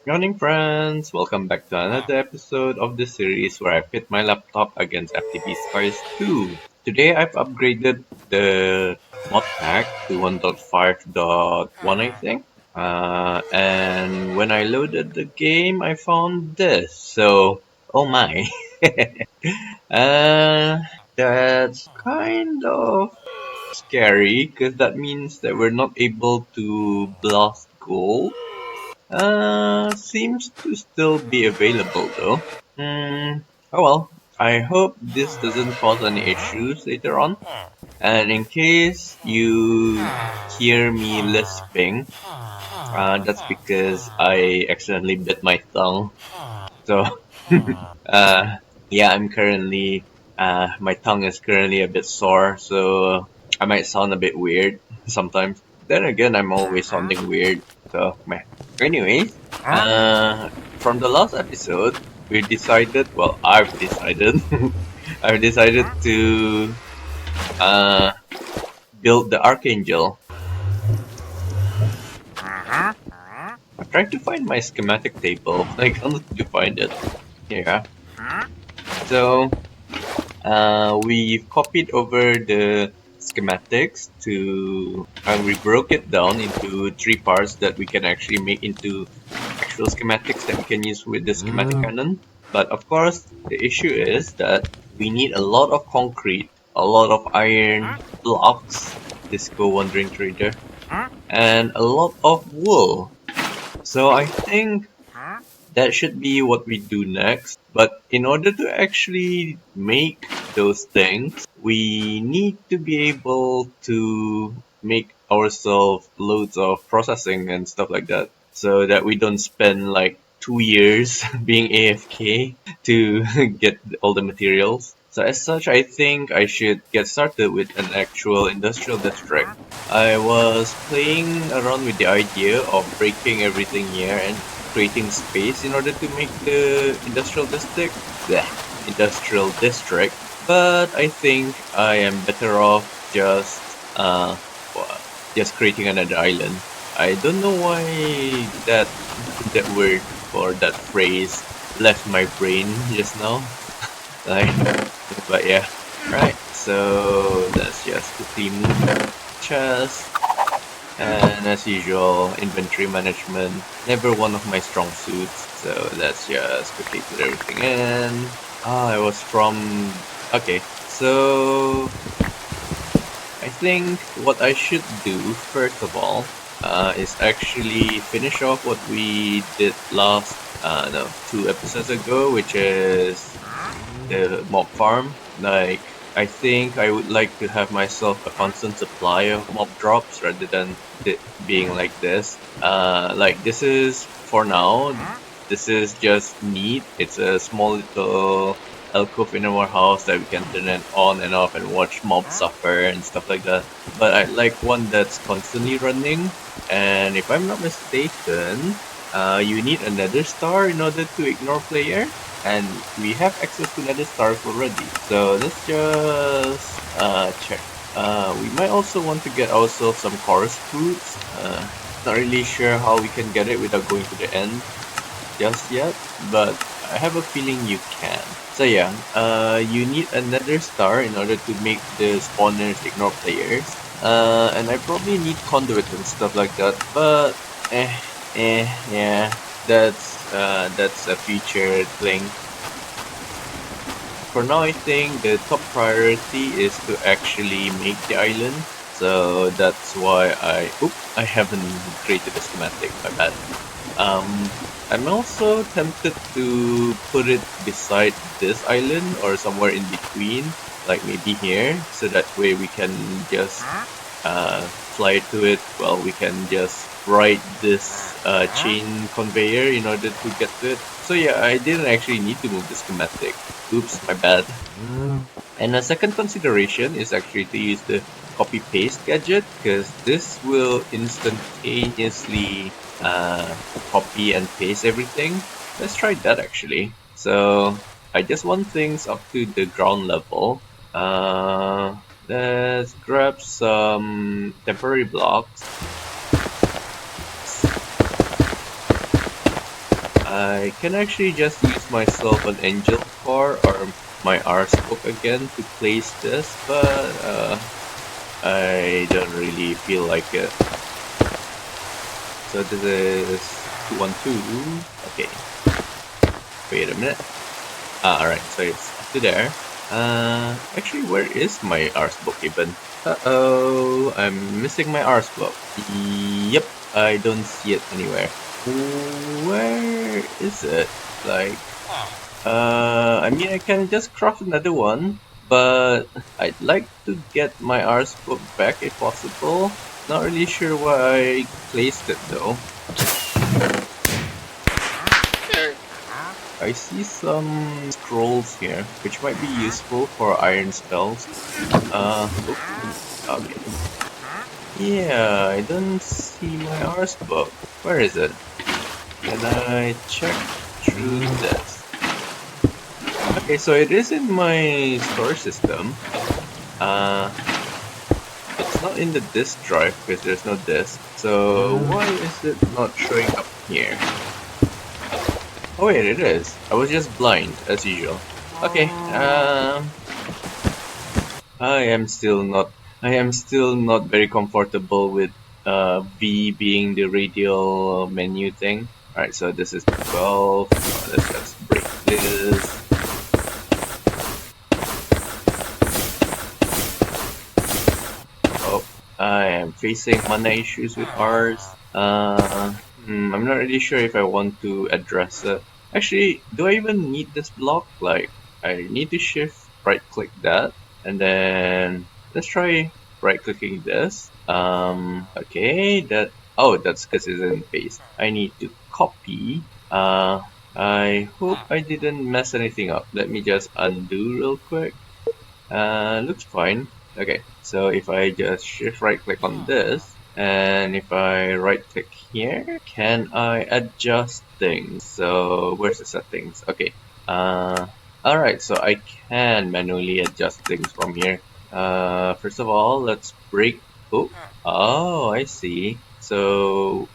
Morning, friends! Welcome back to another episode of the series where I pit my laptop against FTB Skies 2. Today I've upgraded the modpack to 1.5.1, I think. And when I loaded the game, I found this. So, oh my. uh, that's kind of scary because that means that we're not able to blast gold. Seems to still be available though. Oh well. I hope this doesn't cause any issues later on. And in case you hear me lisping, that's because I accidentally bit my tongue. So, uh, yeah, my tongue is currently a bit sore, so I might sound a bit weird sometimes. Then again, I'm always sounding weird, so meh. Anyways, from the last episode, I've decided, I've decided to, uh, build the Archangel. I'm trying to find my schematic table. I can't find it. Yeah. So, we copied over the schematics and we broke it down into three parts that we can actually make into actual schematics that we can use with the schematic cannon. But of course, the issue is that we need a lot of concrete, a lot of iron blocks, Disco Wandering Trader, and a lot of wool. So I think that should be what we do next. But in order to actually make those things, we need to be able to make ourselves loads of processing and stuff like that. So that we don't spend like 2 years being AFK to get all the materials. So as such, I think I should get started with an actual industrial district. I was playing around with the idea of breaking everything here and creating space in order to make the industrial district. But I think I am better off just creating another island. I don't know why that that word or that phrase left my brain just now. Like, but yeah, right. So let's just quickly move the chest. And as usual, inventory management, never one of my strong suits. So let's just quickly put everything in. It was from... Okay, so I think what I should do first of all is actually finish off what we did last, no, 2 episodes ago, which is the mob farm. Like, I think I would like to have myself a constant supply of mob drops rather than it being like this. Like this is for now. This is just neat. It's a small little alcove in our house that we can turn it on and off and watch mobs suffer and stuff like that. But I like one that's constantly running. And if I'm not mistaken, you need a nether star in order to ignore player. And we have access to nether stars already. So let's just check. We might also want to get ourselves some chorus fruits. Not really sure how we can get it without going to the end just yet, but I have a feeling you can. So yeah, you need a nether star in order to make the spawners ignore players. And I probably need conduit and stuff like that, but yeah, that's a future thing. For now, I think the top priority is to actually make the island. So that's why I haven't created a schematic, my bad. I'm also tempted to put it beside this island or somewhere in between, like maybe here, so that way we can just fly to it. Well, we can just ride this chain conveyor in order to get to it. So yeah, I didn't actually need to move the schematic. Oops, my bad. And a second consideration is actually to use the copy paste gadget, because this will instantaneously copy and paste everything. Let's try that actually. So I just want things up to the ground level. Let's grab some temporary blocks. I can actually just use myself an angel core or my R spoke again to place this, but I don't really feel like it. So this is 212. Okay. Wait a minute. Alright, so it's up to there. Actually, where is my ars book even? Uh-oh, I'm missing my ars book. Yep, I don't see it anywhere. Where is it? Like, I mean, I can just craft another one, but I'd like to get my ars book back if possible. Not really sure why I placed it though. I see some scrolls here, which might be useful for iron spells. Okay. Yeah, I don't see my ars book. Where is it? Can I check through this? Okay, so it is in my storage system. It's not in the disk drive because there's no disk. So why is it not showing up here? Oh wait, it is. I was just blind, as usual. Okay, I am still not very comfortable with V being the radial menu thing. Alright, so this is 12. Let's just break this. Oh, I am facing mana issues with ours. I'm not really sure if I want to address it. Actually, do I even need this block? Like, I need to shift right click that, and then let's try right clicking this. Okay, that's because it's in paste. I need to copy. I hope I didn't mess anything up. Let me just undo real quick. Looks fine. Okay, so if I just shift right click on this, and if I right click here, can I adjust things? So where's the settings? Okay. Alright, so I can manually adjust things from here. First of all, let's break. Oh, I see. So,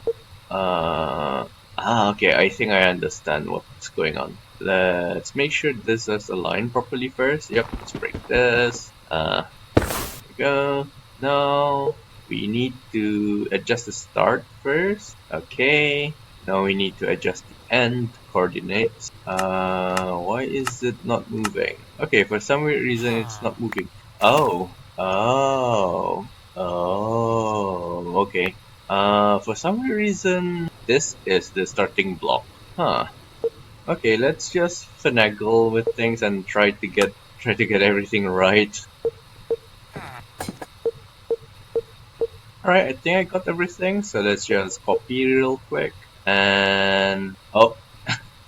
okay, I think I understand what's going on. Let's make sure this is aligned properly first. Yep, let's break this. There we go. Now, we need to adjust the start first. Okay. Now we need to adjust the end coordinates. Why is it not moving? Okay, for some weird reason it's not moving. Oh. Okay. For some weird reason this is the starting block. Huh. Okay, let's just finagle with things and try to get everything right. Alright, I think I got everything, so let's just copy real quick. And oh,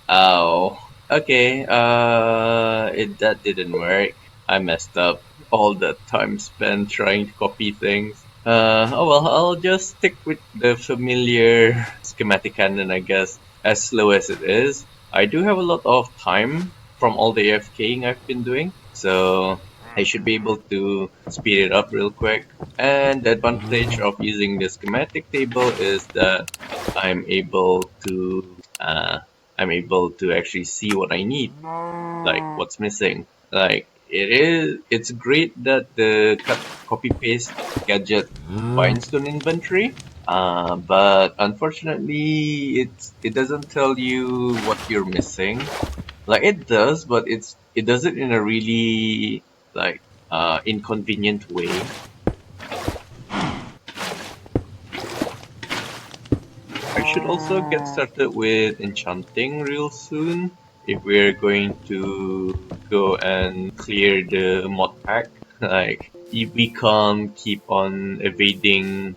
ow. Okay, that didn't work. I messed up. All the time spent trying to copy things. Oh well, I'll just stick with the familiar schematic canon, I guess. As slow as it is, I do have a lot of time from all the AFKing I've been doing, so I should be able to speed it up real quick. And the advantage of using the schematic table is that I'm able to actually see what I need, like what's missing. Like it's great that the copy paste gadget binds to an inventory, but unfortunately it doesn't tell you what you're missing. Like it does, but it does it in a really like inconvenient way. I should also get started with enchanting real soon if we're going to go and clear the mod pack. Like we can't keep on evading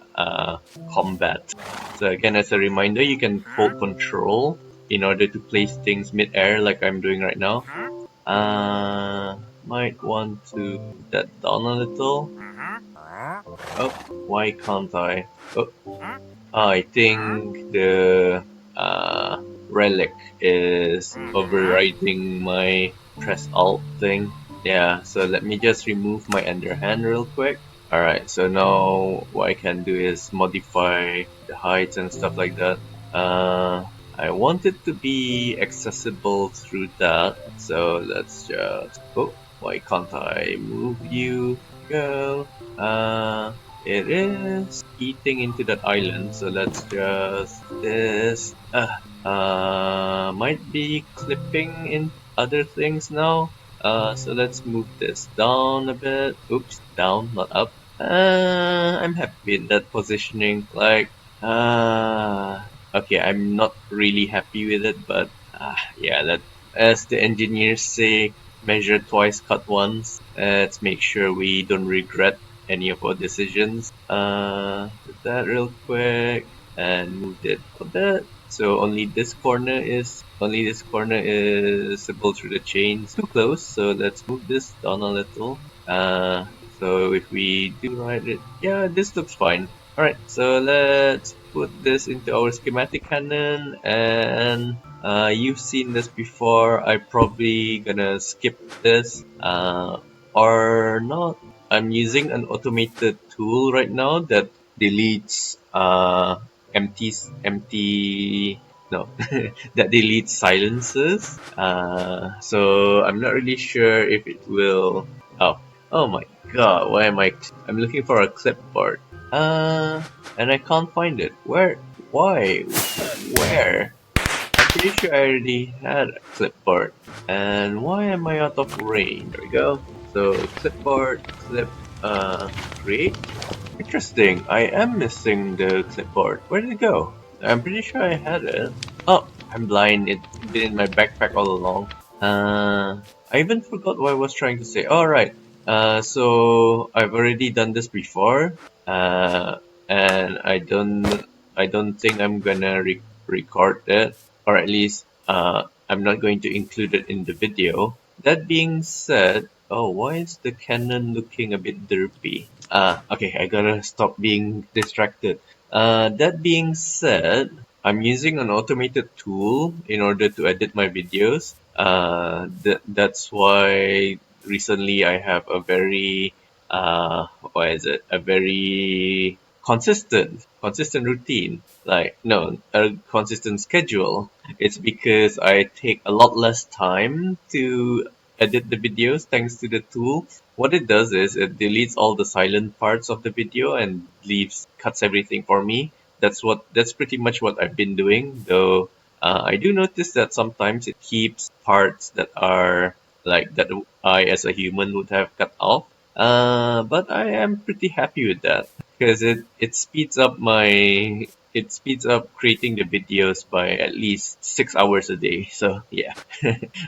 combat. So again, as a reminder, you can hold control in order to place things mid-air like I'm doing right now. Might want to put that down a little. Oh, why can't I? Oh, I think the relic is overriding my press alt thing. Yeah, so let me just remove my underhand real quick. Alright, so now what I can do is modify the heights and stuff like that. I want it to be accessible through that. So let's just, oh, why can't I move you? Go. It is eating into that island. So let's just this. Might be clipping in other things now. So let's move this down a bit. Oops, down, not up. I'm happy with that positioning. Like, okay, I'm not really happy with it, but yeah, that as the engineers say, measure twice, cut once. Let's make sure we don't regret any of our decisions. Did that real quick and moved it a bit. So only this corner is visible through the chains. Too close, so let's move this down a little. So if we do right it, yeah, this looks fine. Alright, so let's put this into our schematic cannon, and you've seen this before. I'm probably gonna skip this, or not. I'm using an automated tool right now that deletes empty no that deletes silences. So I'm not really sure if it will. Oh my god, why am I'm looking for a clipboard. And I can't find it. Where? Why? Where? I'm pretty sure I already had a clipboard. And why am I out of range? There we go. So clipboard, create. Interesting. I am missing the clipboard. Where did it go? I'm pretty sure I had it. Oh, I'm blind. It's been in my backpack all along. I even forgot what I was trying to say. All right. So I've already done this before. And I don't think I'm gonna record it, or at least I'm not going to include it in the video. That being said, oh, why is the cannon looking a bit derpy? Okay, I gotta stop being distracted. That being said, I'm using an automated tool in order to edit my videos. That's why recently I have a very what is it? A very consistent routine. Like no, a consistent schedule. It's because I take a lot less time to edit the videos thanks to the tool. What it does is it deletes all the silent parts of the video and cuts everything for me. That's pretty much what I've been doing. Though I do notice that sometimes it keeps parts that are like that I as a human would have cut off. But I am pretty happy with that because it speeds up creating the videos by at least 6 hours a day. So yeah,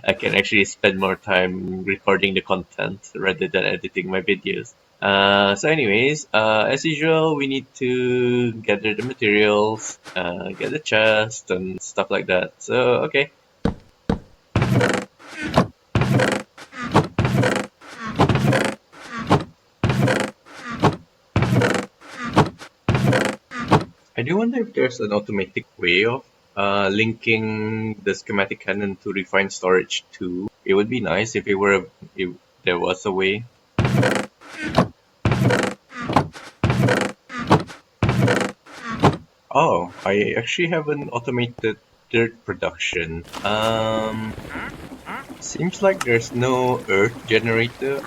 I can actually spend more time recording the content rather than editing my videos. So anyways, as usual, we need to gather the materials, get the chest and stuff like that. So okay. I do wonder if there's an automatic way of linking the schematic cannon to refined storage too. It would be nice if there was a way. Oh, I actually have an automated dirt production. Seems like there's no dirt generator,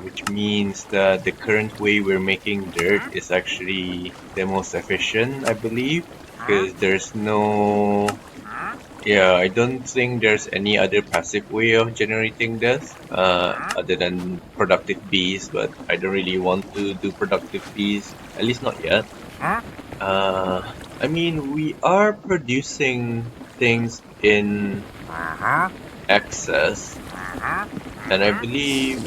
which means that the current way we're making dirt is actually the most efficient, I believe, because I don't think there's any other passive way of generating this, other than productive bees, but I don't really want to do productive bees, at least not yet. I mean, we are producing things in excess, and I believe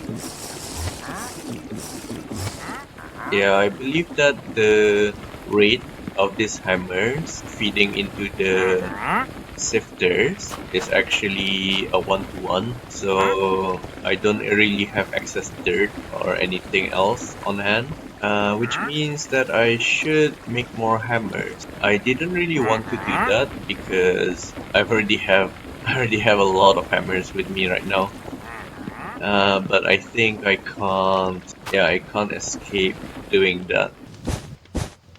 that the rate of these hammers feeding into the sifters is actually a 1-to-1, so I don't really have excess dirt or anything else on hand. Which means that I should make more hammers. I didn't really want to do that because I already have a lot of hammers with me right now. But I think I can't. Yeah, I can't escape doing that.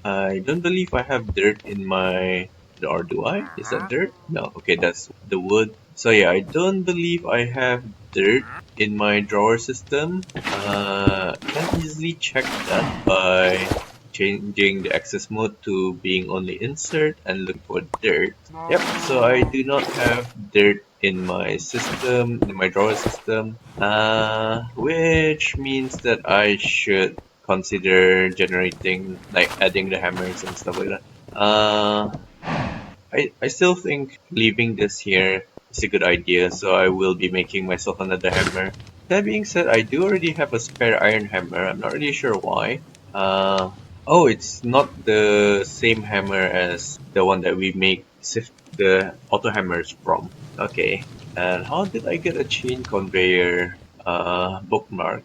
I don't believe I have dirt in my Or do I? Is that dirt? No. Okay, that's the wood. So yeah, I don't believe I have dirt in my drawer system. Can easily check that by changing the access mode to being only insert and look for dirt. Yep, so I do not have dirt in my system, in my drawer system, which means that I should consider generating, like adding the hammers and stuff like that. I still think leaving this here is a good idea, so I will be making myself another hammer. That being said, I do already have a spare iron hammer. I'm not really sure why. Uh, oh, it's not the same hammer as the one that we make the auto hammers from. Okay. And how did I get a chain conveyor bookmark?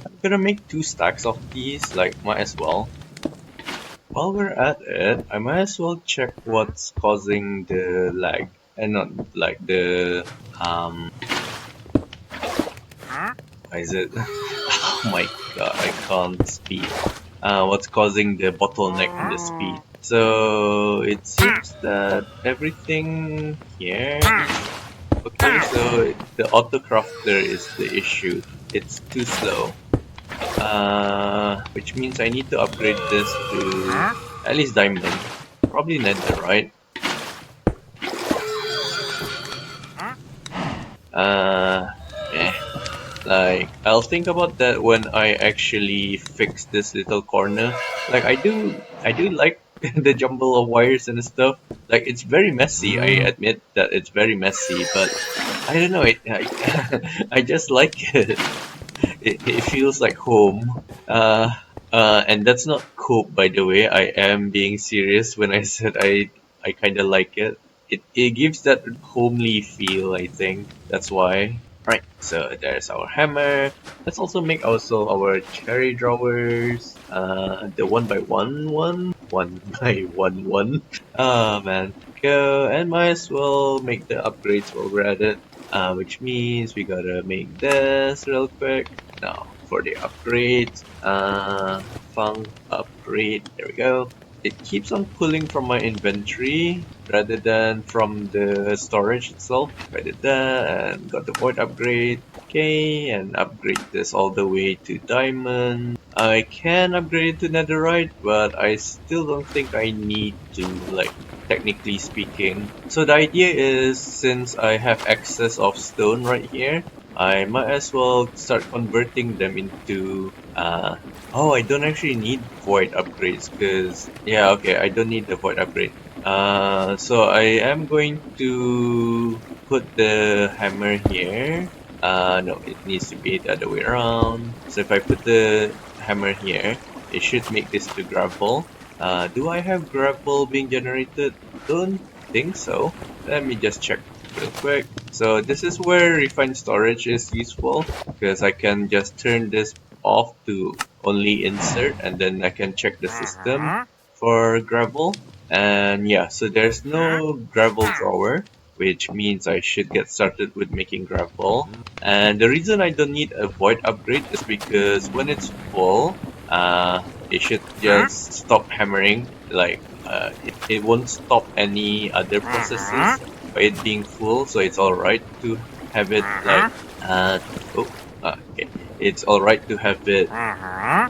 I'm gonna make 2 stacks of these, like might as well. While we're at it, I might as well check what's causing the lag. And not like the is it oh my god, I can't speak. What's causing the bottleneck in the speed. So it seems that everything here is okay, so the auto crafter is the issue. It's too slow. Which means I need to upgrade this to at least diamond. Probably nether, right? Eh. Like, I'll think about that when I actually fix this little corner. Like, I do like the jumble of wires and stuff. Like, it's very messy. I admit that it's very messy, but I don't know. I just like it. It feels like home. And that's not cope, by the way. I am being serious when I said I kind of like it. It gives that homely feel, I think. That's why. Right, so there's our hammer. Let's also make also our cherry drawers. The one by one by one. Oh man, go and might as well make the upgrades while we're at it. Which means we gotta make this real quick. Now for the upgrades, funk upgrade. There we go. It keeps on pulling from my inventory rather than from the storage itself. I did that and got the void upgrade. Okay, and upgrade this all the way to diamond. I can upgrade it to netherite, but I still don't think I need to, like, technically speaking. So the idea is, since I have excess of stone right here, I might as well start converting them into oh, I don't actually need void upgrades because yeah, okay, I don't need the void upgrade. So I am going to put the hammer here. No, it needs to be the other way around. So if I put the hammer here, it should make this to gravel. Do I have gravel being generated? Don't think so. Let me just check real quick. So this is where refined storage is useful because I can just turn this off to only insert and then I can check the system for gravel. And yeah, so there's no gravel drawer, which means I should get started with making gravel. And the reason I don't need a void upgrade is because when it's full, it should just stop hammering. Like, it won't stop any other processes by it being full, so it's alright to have it like, okay. It's alright to have it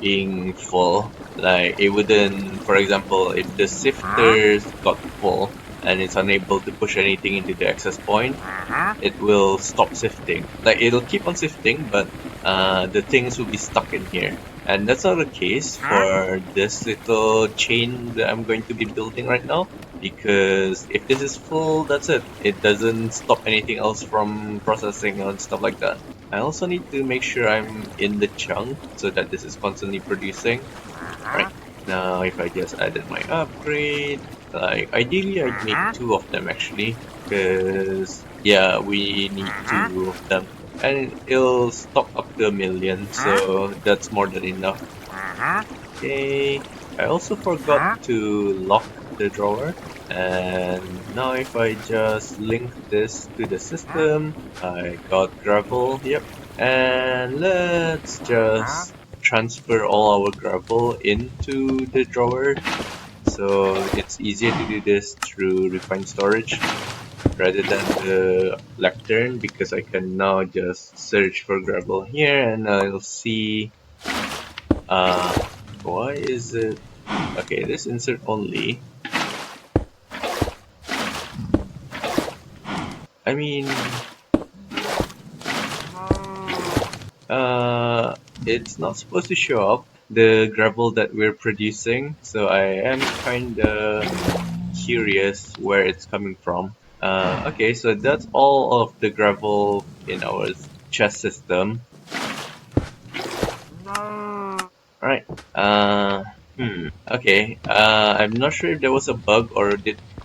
being full. Like, it wouldn't, for example, if the sifters got full and it's unable to push anything into the access point, it will stop sifting. Like, it'll keep on sifting, but the things will be stuck in here. And that's not the case for this little chain that I'm going to be building right now, because if this is full, that's it. It doesn't stop anything else from processing and stuff like that. I also need to make sure I'm in the chunk so that this is constantly producing. Right, now if I just added my upgrade, like ideally I'd make 2 of them actually, because yeah, we need 2 of them. And it'll stock up to 1,000,000, so that's more than enough. Okay, I also forgot to lock the drawer. And now if I just link this to the system, I got gravel, yep. And let's just transfer all our gravel into the drawer. so it's easier to do this through refined storage rather than the lectern, because I can now just search for gravel here and I'll see why is it okay, this insert only. I mean it's not supposed to show up the gravel that we're producing, so I am kinda curious where it's coming from. Okay, so that's all of the gravel in our chest system. Alright. Okay. I'm not sure if there was a bug or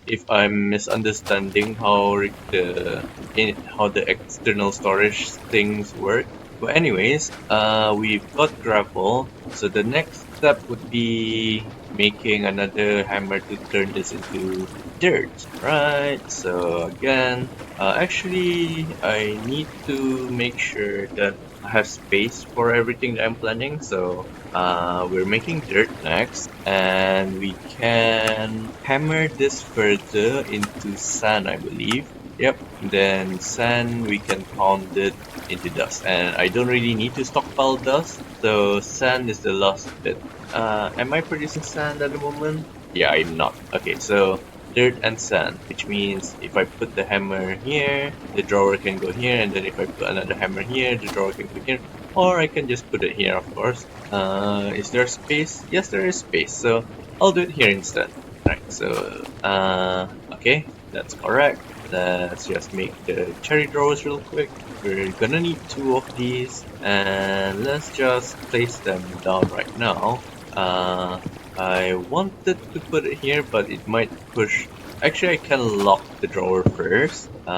if I'm misunderstanding how the external storage things work. But anyways, we've got gravel. So the next step would be making another hammer to turn this into dirt. Right. So again, actually, I need to make sure that I have space for everything that I'm planning. So we're making dirt next, and we can hammer this further into sand, I believe. Yep, then sand we can pound it into dust, and I don't really need to stockpile dust, so sand is the last bit. Am I producing sand at the moment? Yeah, I'm not. Okay, so dirt and sand, which means if I put the hammer here, the drawer can go here, and then if I put another hammer here, the drawer can go here, or I can just put it here, of course. Is there space? Yes, there is space, so I'll do it here instead. Right, so, okay, that's correct. Let's just make the cherry drawers real quick. We're gonna need 2 of these, and let's just place them down right now. I wanted to put it here, but it might push. Actually, I can lock the drawer first. If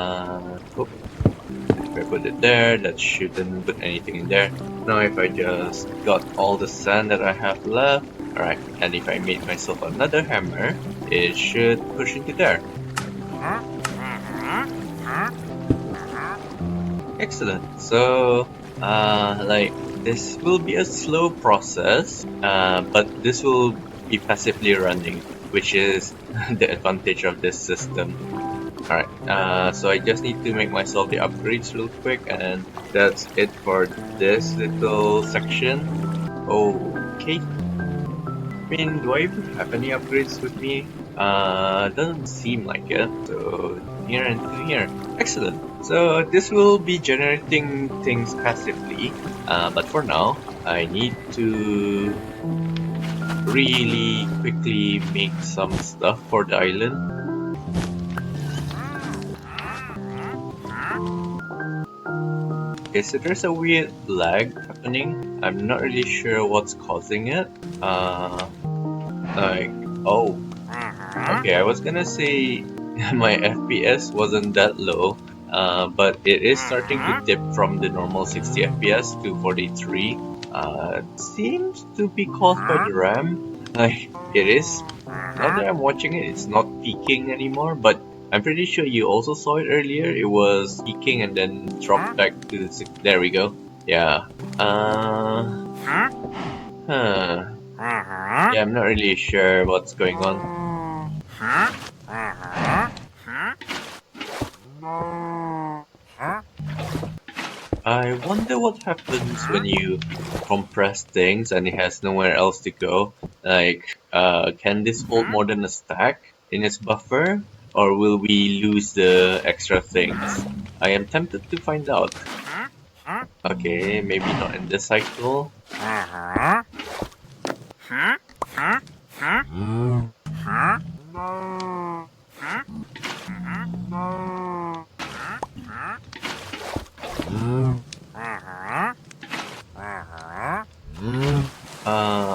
I put it there, that shouldn't put anything in there. Now, if I just got all the sand that I have left, alright, and if I made myself another hammer, it should push into there. Excellent. So, like, this will be a slow process, but this will be passively running, which is the advantage of this system. Alright, so I just need to make myself the upgrades real quick, and that's it for this little section. Okay. I mean, do I even have any upgrades with me? Doesn't seem like it. So, here and here. Excellent. So, this will be generating things passively. But for now, I need to really quickly make some stuff for the island. Okay, so there's a weird lag happening. I'm not really sure what's causing it. Oh. Okay, I was gonna say my FPS wasn't that low, but it is starting to dip from the normal 60 FPS to 43. Seems to be caused by the RAM. Like, it is. Now that I'm watching it, it's not peaking anymore, but I'm pretty sure you also saw it earlier. It was peaking and then dropped back to the there we go. Yeah. Yeah, I'm not really sure what's going on. I wonder what happens when you compress things and it has nowhere else to go. Like, can this hold more than a stack in its buffer? Or will we lose the extra things? I am tempted to find out. Okay, maybe not in this cycle.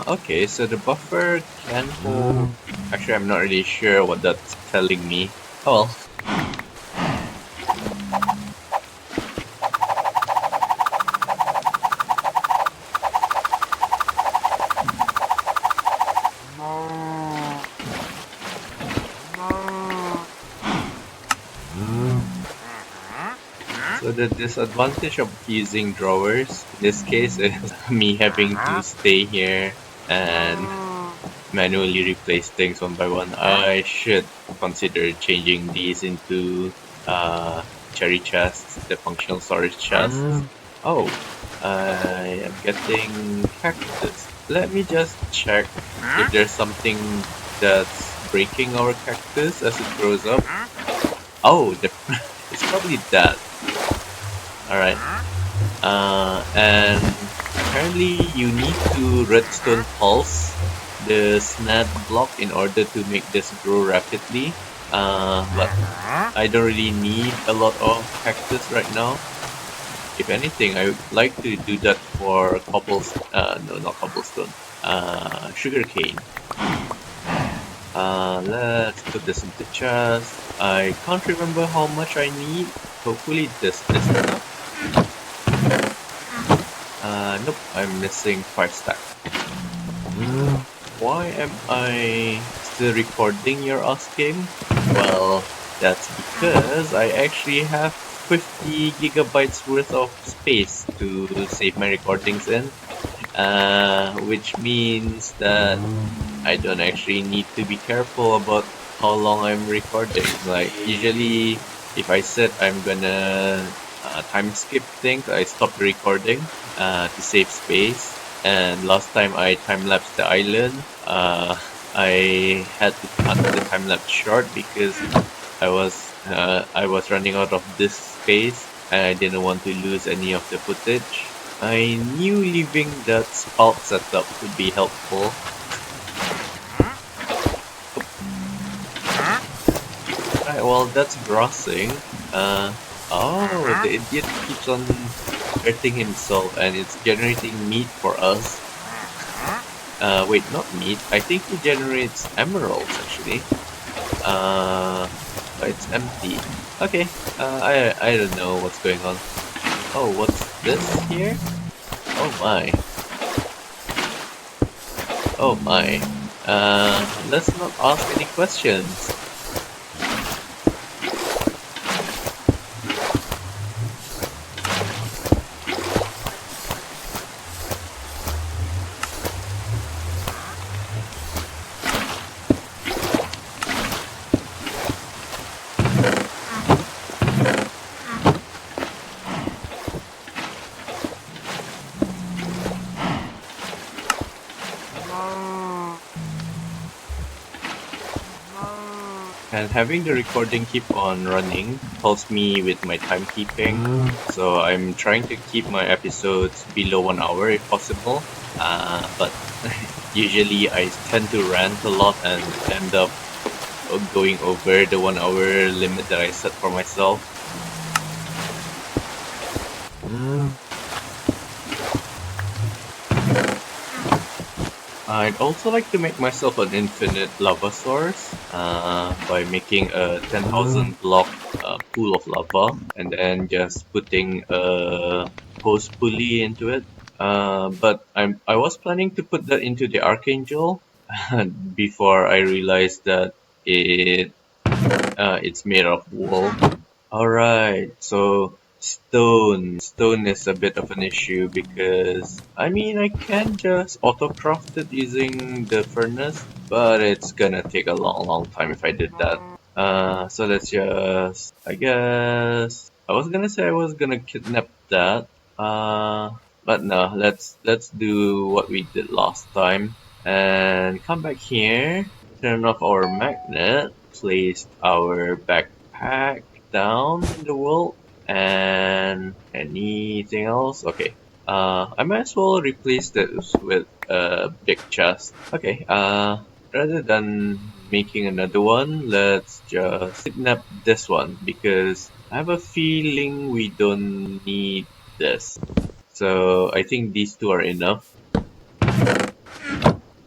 Okay, so the buffer can hold. Actually, I'm not really sure what that's telling me. Oh well. So the disadvantage of using drawers in this case is me having to stay here and manually replace things one by one. I should consider changing these into cherry chests, the functional storage chests. Oh, I am getting cactus. Let me just check if there's something that's breaking our cactus as it grows up. Oh, it's probably that. Alright. And apparently you need to redstone pulse the snap block in order to make this grow rapidly. But I don't really need a lot of cactus right now. If anything, I would like to do that for no, not cobblestone, sugarcane. Let's put this into chest. I can't remember how much I need. Hopefully this is enough. Nope, I'm missing 5 stacks. Why am I still recording, you're asking? Well, that's because I actually have 50 gigabytes worth of space to save my recordings in. Which means that I don't actually need to be careful about how long I'm recording. Like, usually if I said I'm gonna time skip things, I stop recording to save space. And last time I time-lapsed the island, I had to cut the time-lapse short because I was running out of disk space and I didn't want to lose any of the footage. I knew leaving that spalt setup would be helpful. Right, well, that's grassing. Oh, the idiot keeps on hurting himself and it's generating meat for us. Wait, not meat. I think he generates emeralds actually. But it's empty. Okay, I don't know what's going on. Oh, what's this here? Oh my. Oh my. Let's not ask any questions. And having the recording keep on running helps me with my timekeeping. So I'm trying to keep my episodes below 1 hour if possible. But usually I tend to rant a lot and end up going over the 1 hour limit that I set for myself. I'd also like to make myself an infinite lava source by making a 10,000 block pool of lava and then just putting a hose pulley into it. But I was planning to put that into the Archangel before I realized that it's made of wool. Alright, so stone. Stone is a bit of an issue because, I mean, I can just auto-craft it using the furnace, but it's gonna take a long time if I did that. So let's just, I guess, I was gonna say I was gonna kidnap that, but no, let's do what we did last time and come back here, turn off our magnet, place our backpack down in the world, and anything else? Okay. I might as well replace this with a big chest. Okay, rather than making another one, let's just kidnap this one because I have a feeling we don't need this. So I think these two are enough.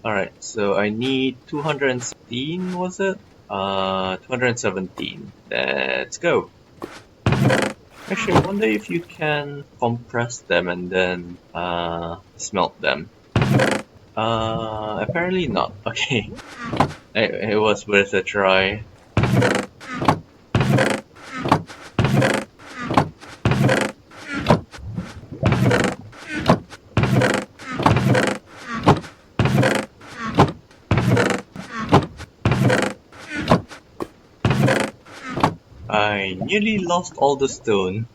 Alright, so I need 216, was it? 217. Let's go. Actually, I wonder if you can compress them and then smelt them. Apparently not. Okay. It was worth a try. I nearly lost all the stone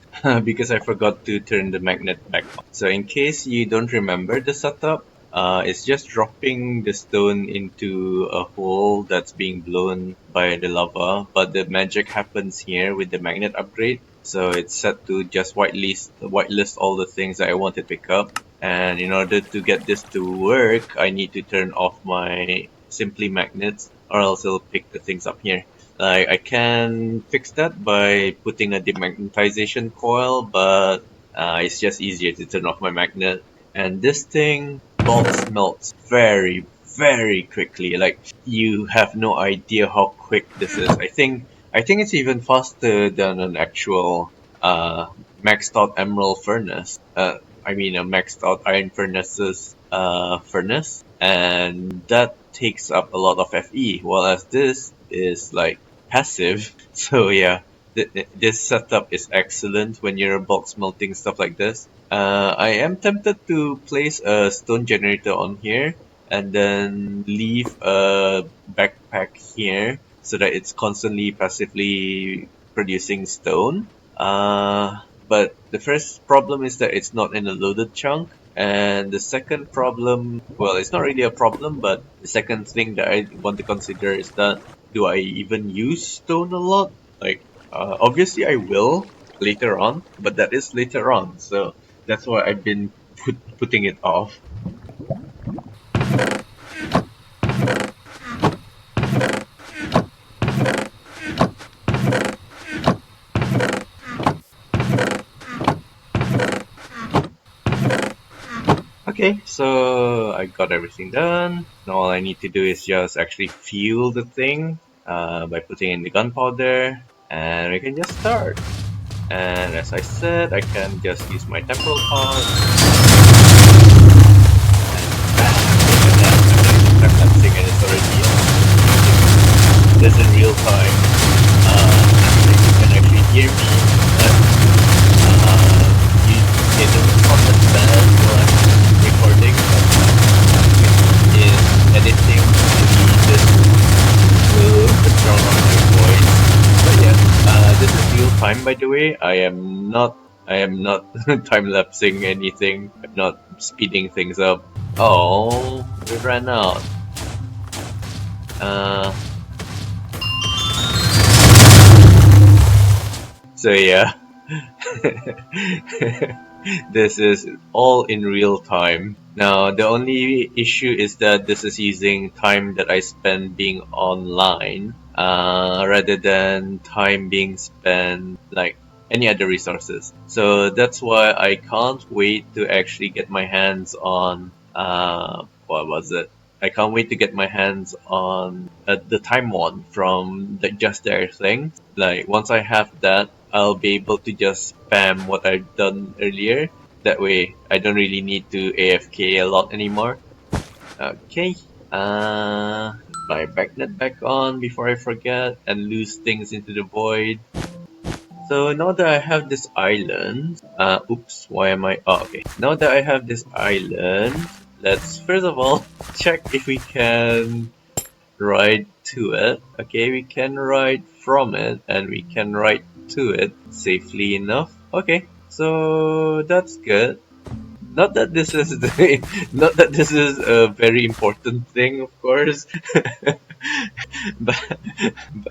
because I forgot to turn the magnet back on. So in case you don't remember the setup, it's just dropping the stone into a hole that's being blown by the lava, but the magic happens here with the magnet upgrade. So it's set to just whitelist all the things that I want to pick up. And in order to get this to work, I need to turn off my simply magnets, or else it'll pick the things up here. I can fix that by putting a demagnetization coil, but it's just easier to turn off my magnet. And this thing bulk smelts very, very quickly. Like you have no idea how quick this is. I think it's even faster than an actual maxed out emerald furnace. I mean a maxed out iron furnace's furnace, and that takes up a lot of FE. Whereas this is like passive. So yeah, this setup is excellent when you're bulk smelting stuff like this. I am tempted to place a stone generator on here and then leave a backpack here so that it's constantly passively producing stone. But the first problem is that it's not in a loaded chunk. And the second problem, well, it's not really a problem, but the second thing that I want to consider is that do I even use stone a lot? Like, obviously I will later on, but that is later on, so that's why I've been putting it off. Okay, so I got everything done. Now all I need to do is just actually fuel the thing by putting in the gunpowder, and we can just start. And as I said, I can just use my temporal card. And bam! Look at that! I'm time-lapsing and it's already this in real time. You can actually hear me, but it doesn't sound as bad while I'm recording, but in editing, maybe this will drown on my voice. But yeah, this is real time, by the way. I am not time-lapsing anything. I'm not speeding things up. Oh, we ran out. So yeah. This is all in real time. Now, the only issue is that this is using time that I spend being online, rather than time being spent like any other resources. So that's why I can't wait to actually get my hands on, what was it? I can't wait to get my hands on the time one from the Just There thing. Like, once I have that, I'll be able to just spam what I've done earlier. That way, I don't really need to AFK a lot anymore. Okay. My backnet back on before I forget and lose things into the void. So now that I have this island, oops, why am I, oh, okay. Now that I have this island, let's first of all check if we can ride to it. Okay, we can ride from it and we can ride to it safely enough. Okay, so that's good. Not that this is not that this is a very important thing, of course, but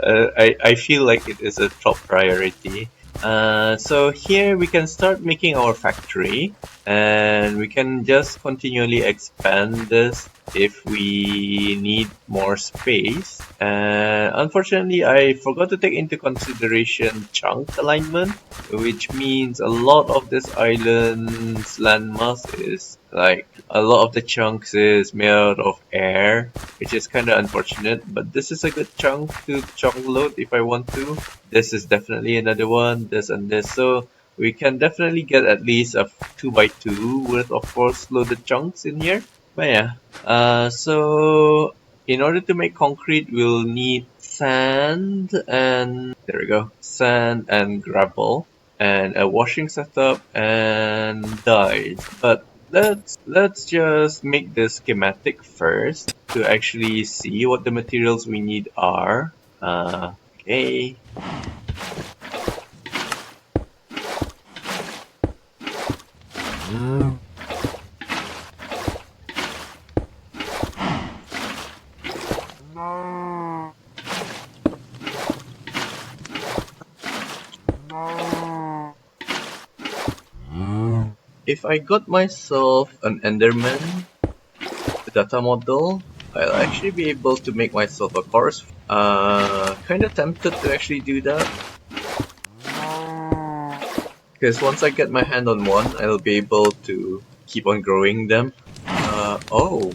I feel like it is a top priority. So here we can start making our factory, and we can just continually expand this if we need more space. Unfortunately, I forgot to take into consideration chunk alignment, which means a lot of this island's landmass is like a lot of the chunks is made out of air, which is kind of unfortunate, but this is a good chunk to chunk load if I want to. This is definitely another one, this and this, so we can definitely get at least a 2x2 worth of force loaded chunks in here. But yeah, so in order to make concrete, we'll need sand and there we go, sand and gravel, and a washing setup and dyes. But let's just make the schematic first to actually see what the materials we need are. Okay. If I got myself an Enderman data model, I'll actually be able to make myself a chorus. Kind of tempted to actually do that. Because once I get my hand on one, I'll be able to keep on growing them. Oh,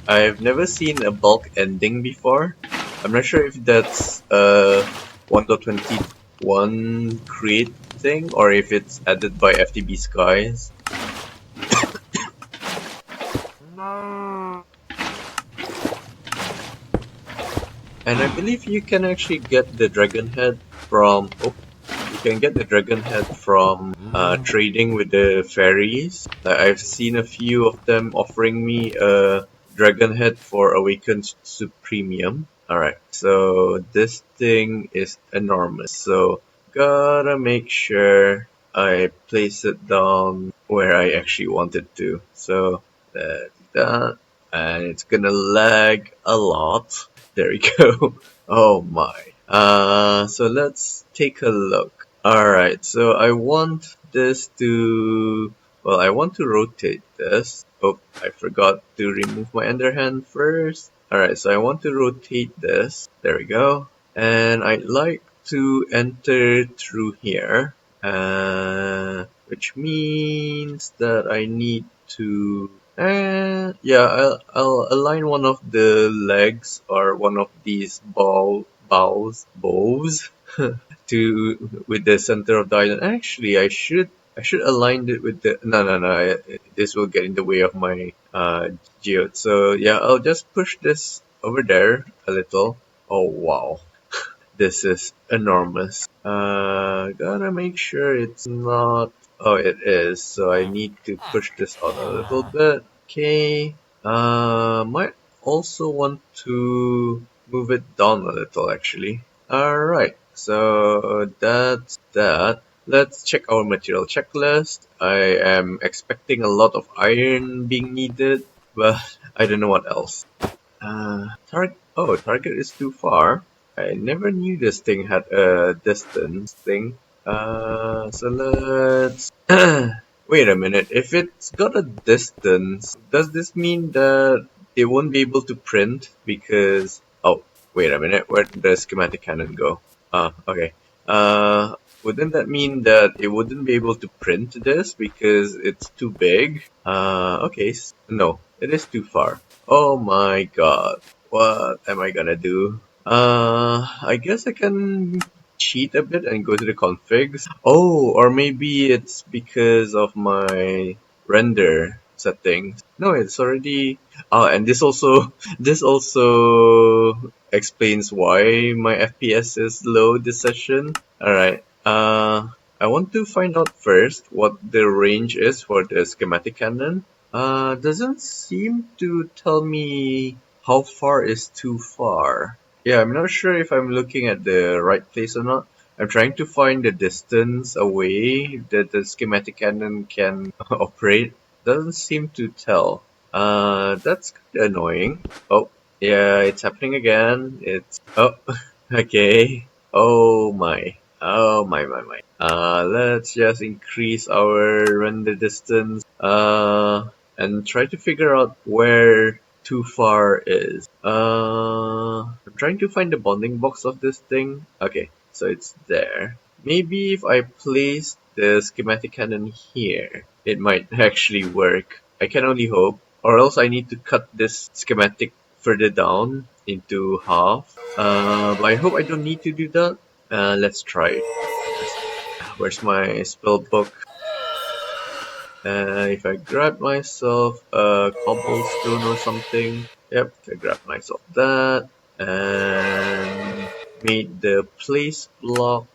I've never seen a bulk ending before. I'm not sure if that's a 1.21 create thing or if it's added by FTB Skies. And I believe you can actually get the dragon head from. Oh, you can get the dragon head from trading with the fairies. I've seen a few of them offering me a dragon head for Awakened Supremium. Alright, so this thing is enormous. So gotta make sure I place it down where I actually want it to. So that, and it's gonna lag a lot. There we go. Oh my. So let's take a look. Alright, so I want this to, well, I want to rotate this. Oh, I forgot to remove my underhand first. Alright, so I want to rotate this. There we go. And I'd like to enter through here. Which means that I need to yeah, I'll align one of the legs or one of these bows to with the center of the island. Actually, I should align it with the no. This will get in the way of my geode. So yeah, I'll just push this over there a little. Oh wow, this is enormous. Gotta make sure it's not. Oh, it is. So I need to push this out a little bit. Okay. Might also want to move it down a little actually. Alright, so that's that. Let's check our material checklist. I am expecting a lot of iron being needed, but I don't know what else. Target is too far. I never knew this thing had a distance thing. So let's wait a minute. If it's got a distance, does this mean that it won't be able to print? Because oh, wait a minute. Where did the schematic cannon go? Okay. Wouldn't that mean that it wouldn't be able to print this because it's too big? Okay. No, it is too far. Oh my god. What am I gonna do? I guess I can cheat a bit and go to the configs. Oh, or maybe it's because of my render settings. No, it's already. Oh, and this also this also explains why my FPS is low this session. All right. I want to find out first what the range is for the schematic cannon. Doesn't seem to tell me how far is too far. Yeah, I'm not sure if I'm looking at the right place or not. I'm trying to find the distance away that the schematic cannon can operate. Doesn't seem to tell. That's kind of annoying. Oh, yeah, it's happening again. It's, oh, okay. Oh my. Oh my. Let's just increase our render distance. And try to figure out where too far is. I'm trying to find the bonding box of this thing. Okay, so it's there. Maybe if I place the schematic cannon here, it might actually work. I can only hope. Or else I need to cut this schematic further down into half. But I hope I don't need to do that. Let's try it. Where's my spell book? If I grab myself a cobblestone or something, yep, I grab myself that and made the place block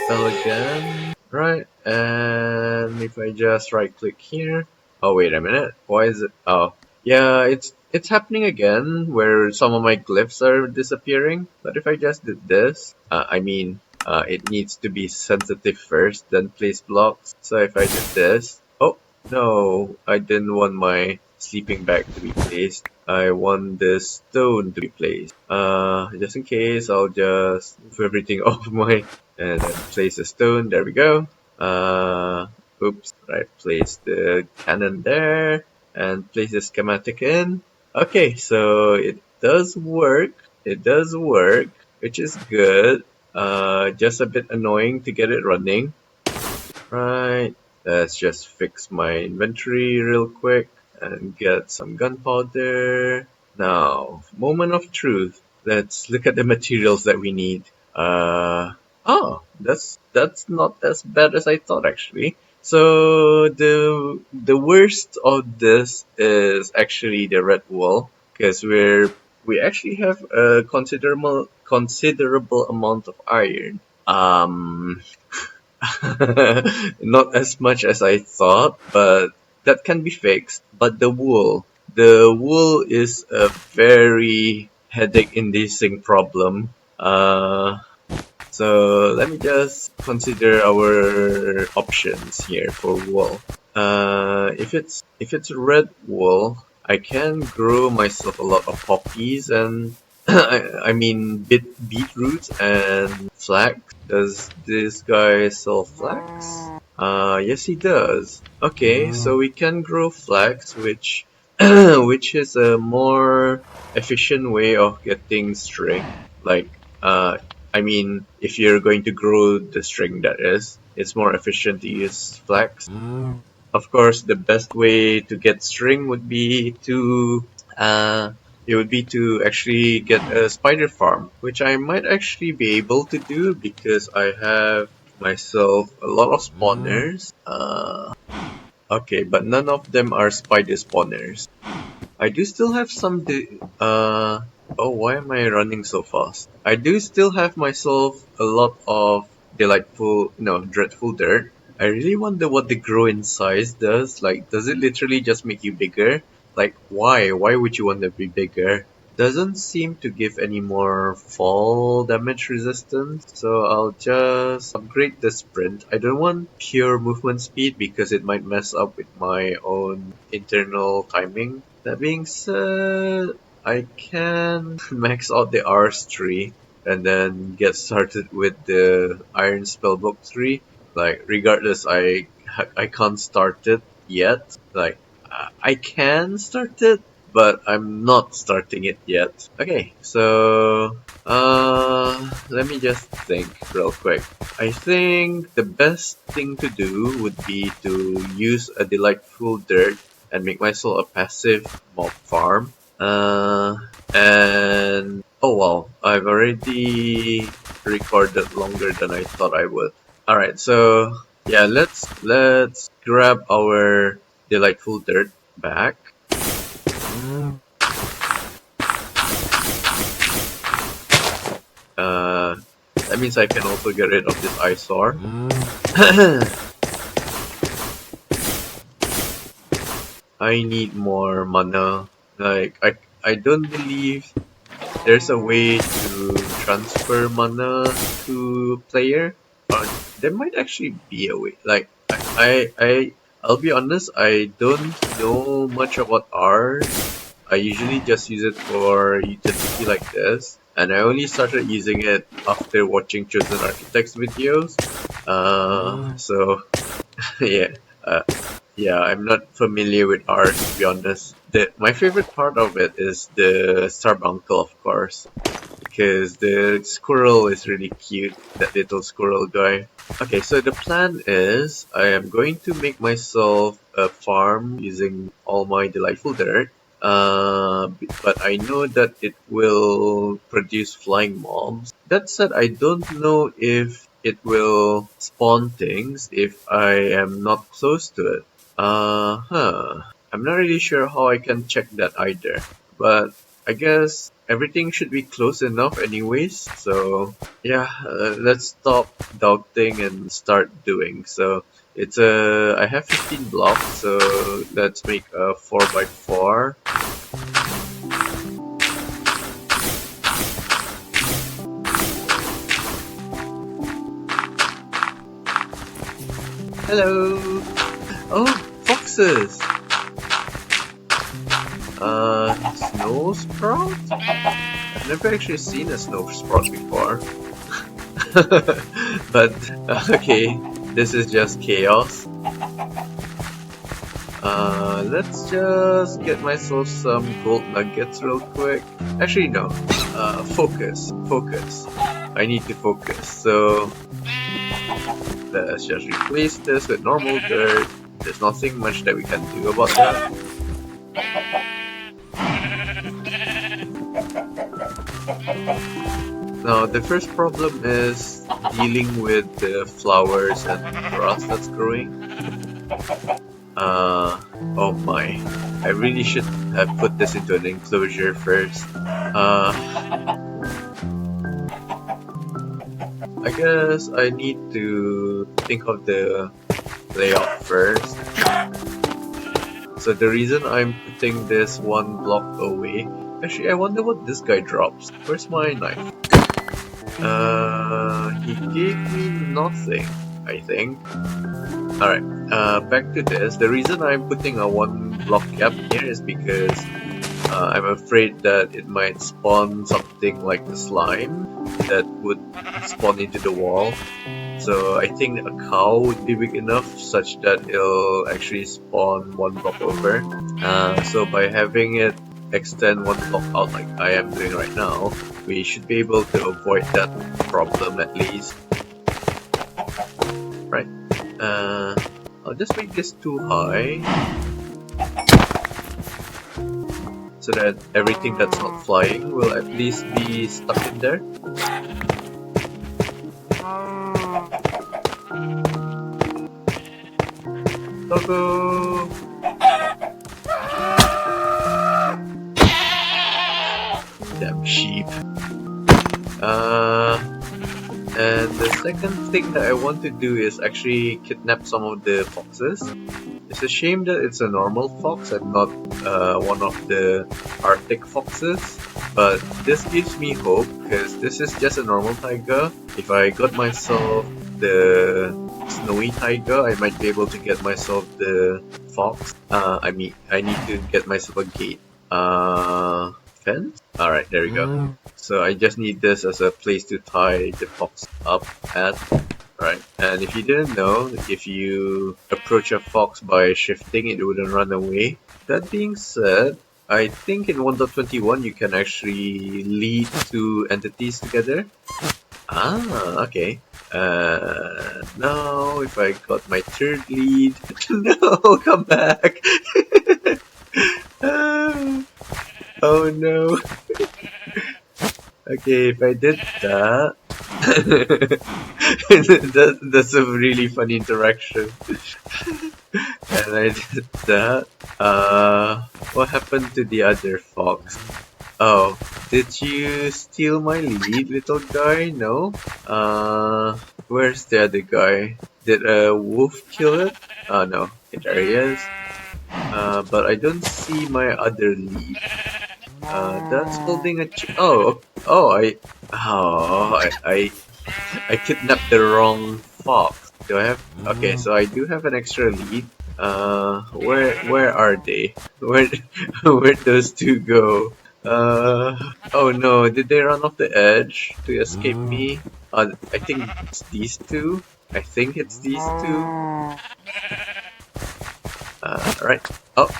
spell again, right? And if I just right click here, oh wait a minute, why is it? Oh, yeah, it's happening again where some of my glyphs are disappearing. But if I just did this, it needs to be sensitive first, then place blocks. So if I did this, oh, No, I didn't want my sleeping bag to be placed. I want this stone to be placed. Just in case, I'll just move everything off my and then place the stone. There we go. Oops, right. Place the cannon there and place the schematic in. Okay, so it does work. It does work, which is good. Just a bit annoying to get it running. Right, let's just fix my inventory real quick and get some gunpowder. Now, moment of truth. Let's look at the materials that we need. That's not as bad as I thought actually. So the worst of this is actually the red wool because we actually have a considerable amount of iron. Not as much as I thought, but that can be fixed. But the wool is a very headache inducing problem. So let me just consider our options here for wool. If it's red wool, I can grow myself a lot of poppies and I mean beetroots and flax. Does this guy sell flax? Yes he does. Okay, so we can grow flax, which which is a more efficient way of getting string. Like, I mean, if you're going to grow the string, that is, it's more efficient to use flax. Of course, the best way to get string would be to actually get a spider farm, which I might actually be able to do because I have myself a lot of spawners. Okay, but none of them are spider spawners. I do still have some. Oh, why am I running so fast? I do still have myself a lot of dreadful dirt. I really wonder what the grow in size does. Like, does it literally just make you bigger? Like, why? Why would you want to be bigger? Doesn't seem to give any more fall damage resistance, so I'll just upgrade the sprint. I don't want pure movement speed because it might mess up with my own internal timing. That being said, I can max out the Rs tree and then get started with the Iron Spellbook tree. Like, regardless, I can't start it yet. Like, I can start it, but I'm not starting it yet. Okay, so let me just think real quick. I think the best thing to do would be to use a delightful dirt and make myself a passive mob farm. And oh wow, I've already recorded longer than I thought I would. All right, so yeah, let's grab our delightful dirt back. That means I can also get rid of this eyesore. I need more mana. Like, I don't believe there's a way to transfer mana to player. There might actually be a way. Like, I'll be honest, I don't know much about art. I usually just use it for utility like this, and I only started using it after watching Chosen Architects videos. So yeah, yeah, I'm not familiar with art to be honest. My favorite part of it is the Starbuncle, of course, because the squirrel is really cute. That little squirrel guy. Okay, so the plan is I am going to make myself a farm using all my delightful dirt. But I know that it will produce flying mobs. That said, I don't know if it will spawn things if I am not close to it. I'm not really sure how I can check that either. But I guess everything should be close enough anyways. So yeah, let's stop doubting and start doing. So I have 15 blocks, so let's make a 4x4. Hello! Oh, Fox foxes! Snow sprout? I've never actually seen a snow sprout before. But, okay, this is just chaos. Let's just get myself some gold nuggets real quick. Actually, no. Focus. I need to focus. So, let's just replace this with normal dirt. There's nothing much that we can do about that. Now, the first problem is dealing with the flowers and grass that's growing. Oh my. I really should have put this into an enclosure first. I guess I need to think of the layout first. So the reason I'm putting this one block away... Actually, I wonder what this guy drops. Where's my knife? He gave me nothing, I think. Alright, back to this. The reason I'm putting a one block gap here is because I'm afraid that it might spawn something like the slime that would spawn into the wall. So I think a cow would be big enough such that it'll actually spawn one block over. So by having it extend one block out like I am doing right now, we should be able to avoid that problem at least. Right. I'll just make this too high so that everything that's not flying will at least be stuck in there. Doggo! Damn sheep. And the second thing that I want to do is actually kidnap some of the foxes. It's a shame that it's a normal fox and not one of the Arctic foxes. But this gives me hope because this is just a normal taiga. If I got myself the snowy taiga, I might be able to get myself the fox. I need to get myself a gate. Fence? Alright, there we go. So I just need this as a place to tie the fox up at. Right, and if you didn't know, if you approach a fox by shifting, it wouldn't run away. That being said, I think in 1.21 you can actually lead two entities together. Ah, okay. Now if I got my third lead... No, come back! Oh no. Okay, if I did that... that's a really funny interaction. And I did that. What happened to the other fox? Oh, did you steal my lead, little guy? No? Where's the other guy? Did a wolf kill it? Oh no, there he is. But I don't see my other lead. That's holding a I kidnapped the wrong fox. Do I have? Okay, so I do have an extra lead. Where are they? Where'd those two go? Oh no, did they run off the edge to escape me? I think it's these two. Right. Oh.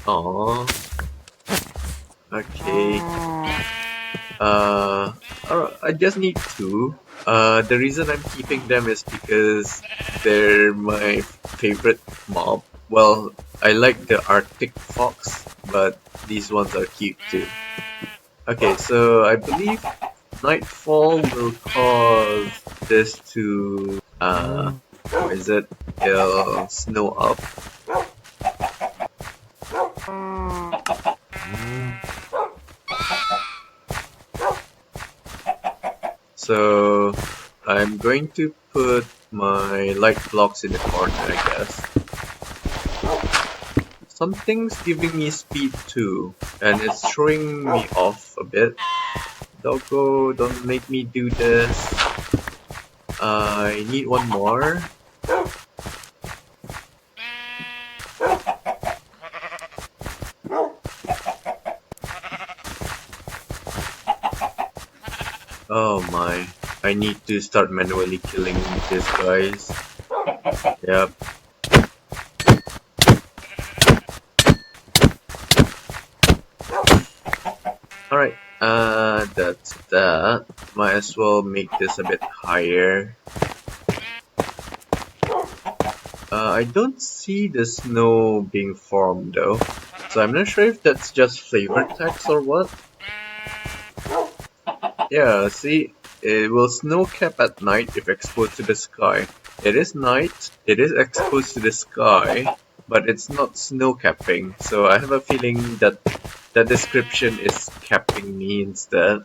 Aww. Okay. Alright, I just need two. The reason I'm keeping them is because they're my favorite mob. Well, I like the Arctic fox, but these ones are cute too. Okay, so I believe nightfall will cause this to it'll snow up. So I'm going to put my light blocks in the corner, I guess. Something's giving me speed too, and it's throwing me off a bit. Doggo, don't make me do this. I need one more. Oh my. I need to start manually killing these guys. Yep. Alright, that's that. Might as well make this a bit higher. I don't see the snow being formed though, so I'm not sure if that's just flavor text or what. Yeah, see, it will snow cap at night if exposed to the sky. It is night, it is exposed to the sky, but it's not snow capping, so I have a feeling that the description is capping me instead.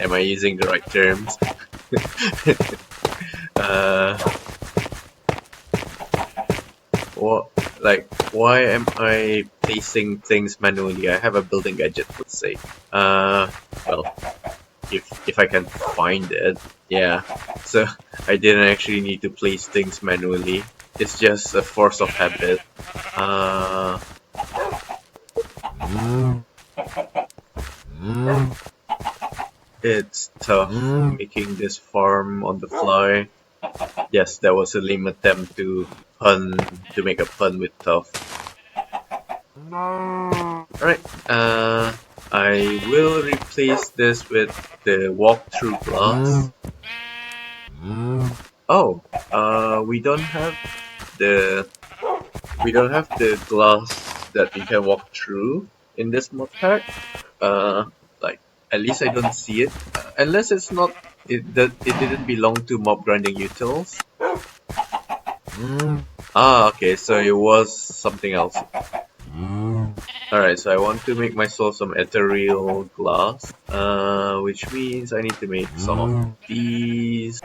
Am I using the right terms? What, like, why am I placing things manually? I have a building gadget, let's say. Well, if I can find it, yeah. So I didn't actually need to place things manually. It's just a force of habit. It's tough making this farm on the fly. Yes, that was a lame attempt to make a pun with tough. Alright, I will replace this with the walkthrough glass. Oh, we don't have the glass that you can walk through in this mod pack. Like, at least I don't see it, unless it's not. It didn't belong to mob grinding utils. Ah, okay, so it was something else. Alright, so I want to make myself some ethereal glass, which means I need to make some of these.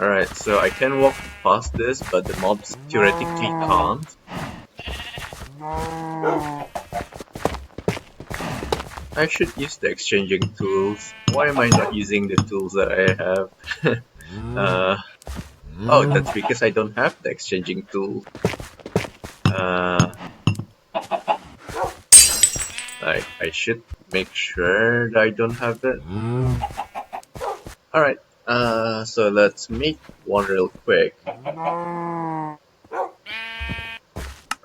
Alright, so I can walk past this, but the mobs theoretically can't. I should use the exchanging tools. Why am I not using the tools that I have? Oh, that's because I don't have the exchanging tool. I should make sure that I don't have it. Alright, so let's make one real quick.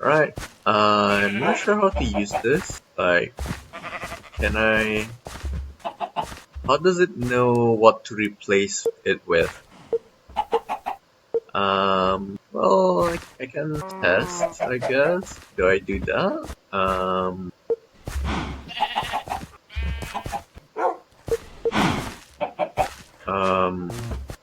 Alright, I'm not sure how to use this. Like, can I... How does it know what to replace it with? Well, I can test, I guess. Do I do that?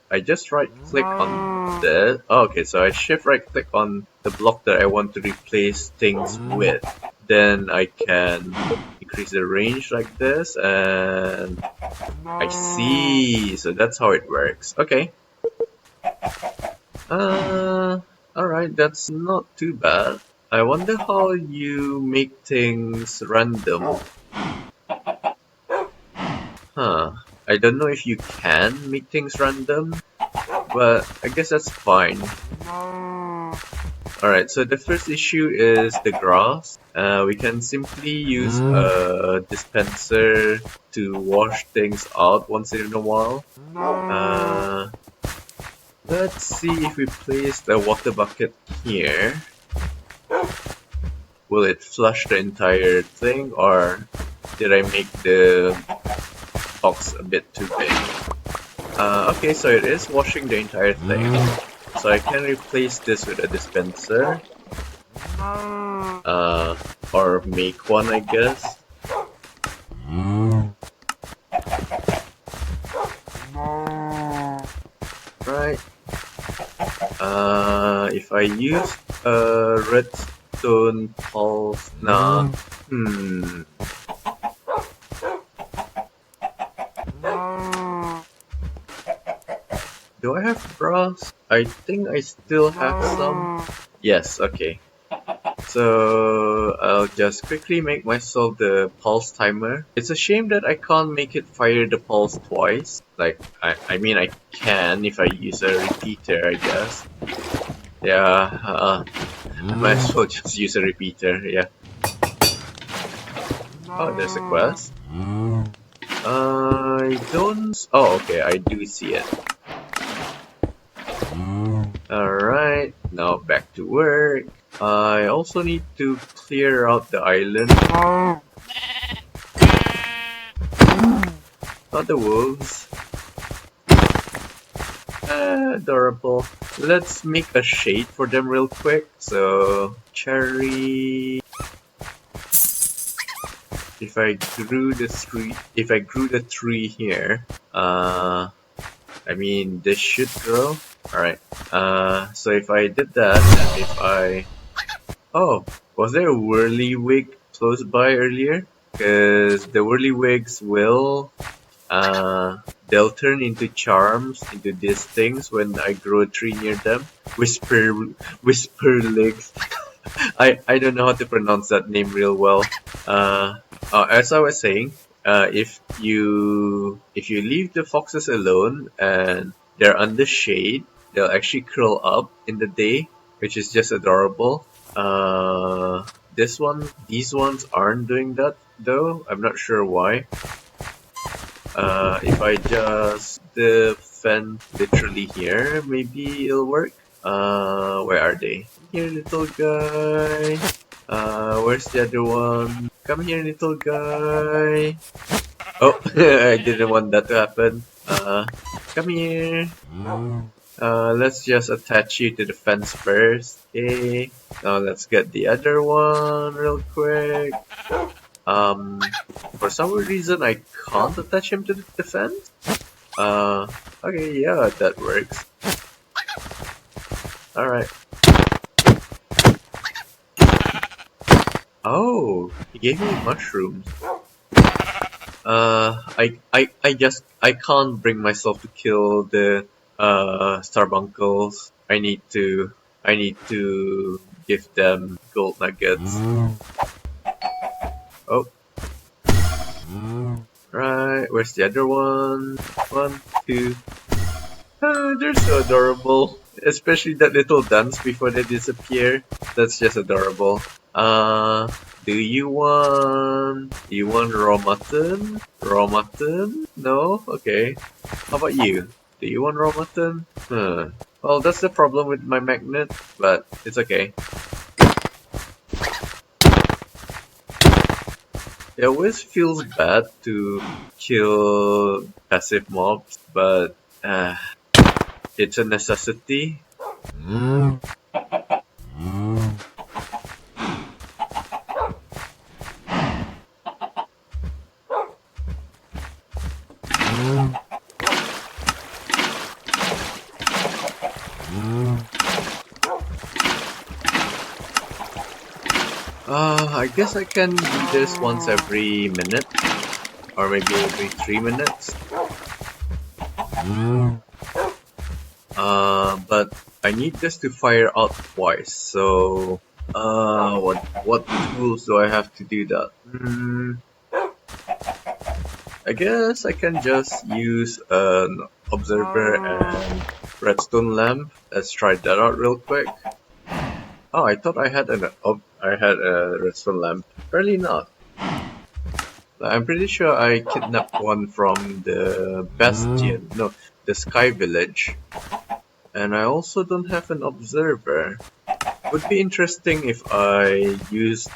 I just right click on that. Oh, okay, so I shift right click on the block that I want to replace things with. Then I can increase the range like this, and I see. So that's how it works. Okay. Alright, that's not too bad. I wonder how you make things random. Huh. I don't know if you can make things random, but I guess that's fine. Alright, so the first issue is the grass. We can simply use a dispenser to wash things out once in a while. Let's see if we place the water bucket here. Will it flush the entire thing, or did I make the box a bit too big? Okay, so it is washing the entire thing. So I can replace this with a dispenser. Or make one, I guess. Right. If I use a redstone pulse, nah. Do I have brass? I think I still have some. Yes, okay. So I'll just quickly make myself the pulse timer. It's a shame that I can't make it fire the pulse twice. Like, I mean I can if I use a repeater, I guess. Yeah, I might as well just use a repeater, yeah. Oh, there's a quest. I don't... Oh, okay, I do see it. Alright, now back to work. I also need to clear out the island. Not the wolves. Adorable. Let's make a shade for them real quick. So, cherry... If I grew the tree here, I mean, this should grow. Alright. So if I did that, and if I... Oh, was there a whirlywig close by earlier? Because the whirlywigs will... they'll turn into charms, into these things when I grow a tree near them. Whisper legs. I don't know how to pronounce that name real well. As I was saying, if you leave the foxes alone and they're under shade, they'll actually curl up in the day, which is just adorable. These ones aren't doing that though. I'm not sure why. If I just defend literally here, maybe it'll work. Where are they? Here, little guy. Where's the other one? Come here, little guy. Oh, I didn't want that to happen. Come here. Let's just attach you to the fence first. Okay. Now let's get the other one real quick. For some reason I can't attach him to the fence. Okay, yeah, that works. Alright. Oh, he gave me mushrooms. I can't bring myself to kill the starbunkles. I need to give them gold nuggets. Oh. Right, where's the other one? 1, 2. They're so adorable. Especially that little dance before they disappear. That's just adorable. Do you want raw mutton? Raw mutton? No? Okay. How about you? Do you want raw mutton? Well, that's the problem with my magnet, but it's okay. It always feels bad to kill passive mobs, but it's a necessity. I guess I can do this once every minute, or maybe every 3 minutes. But I need this to fire out twice, so what tools do I have to do that? I guess I can just use an observer and redstone lamp. Let's try that out real quick. Oh, I thought I had a redstone lamp. Apparently not. I'm pretty sure I kidnapped one from the Bastion. No, the Sky Village. And I also don't have an observer. Would be interesting if I used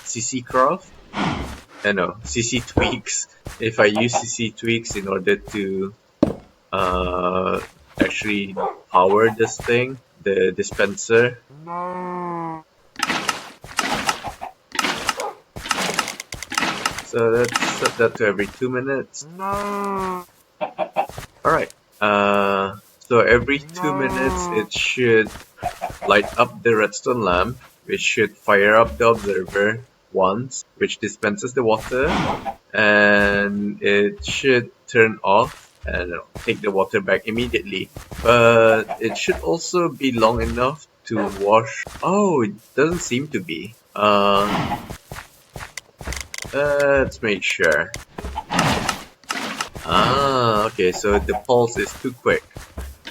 CC Craft. No, CC Tweaks. If I use CC Tweaks in order to actually power this thing, the dispenser. So let's set that to every 2 minutes. Alright. So every 2 minutes it should light up the redstone lamp, which should fire up the observer once, which dispenses the water, and it should turn off and take the water back immediately. But it should also be long enough to wash. Oh, it doesn't seem to be. Let's make sure. Okay, so the pulse is too quick.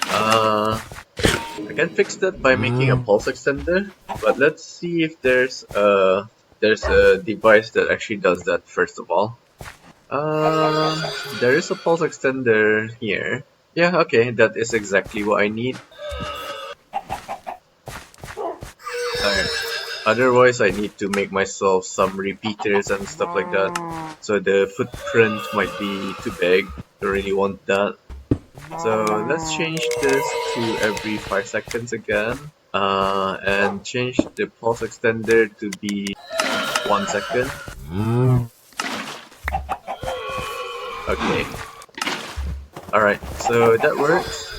I can fix that by making a pulse extender, But let's see if there's a device that actually does that first of all. There is a pulse extender here. Yeah, okay, that is exactly what I need. Alright. Otherwise, I need to make myself some repeaters and stuff like that. So the footprint might be too big. Don't really want that. So let's change this to every 5 seconds again. And change the pulse extender to be 1 second. Okay. Alright, so that works.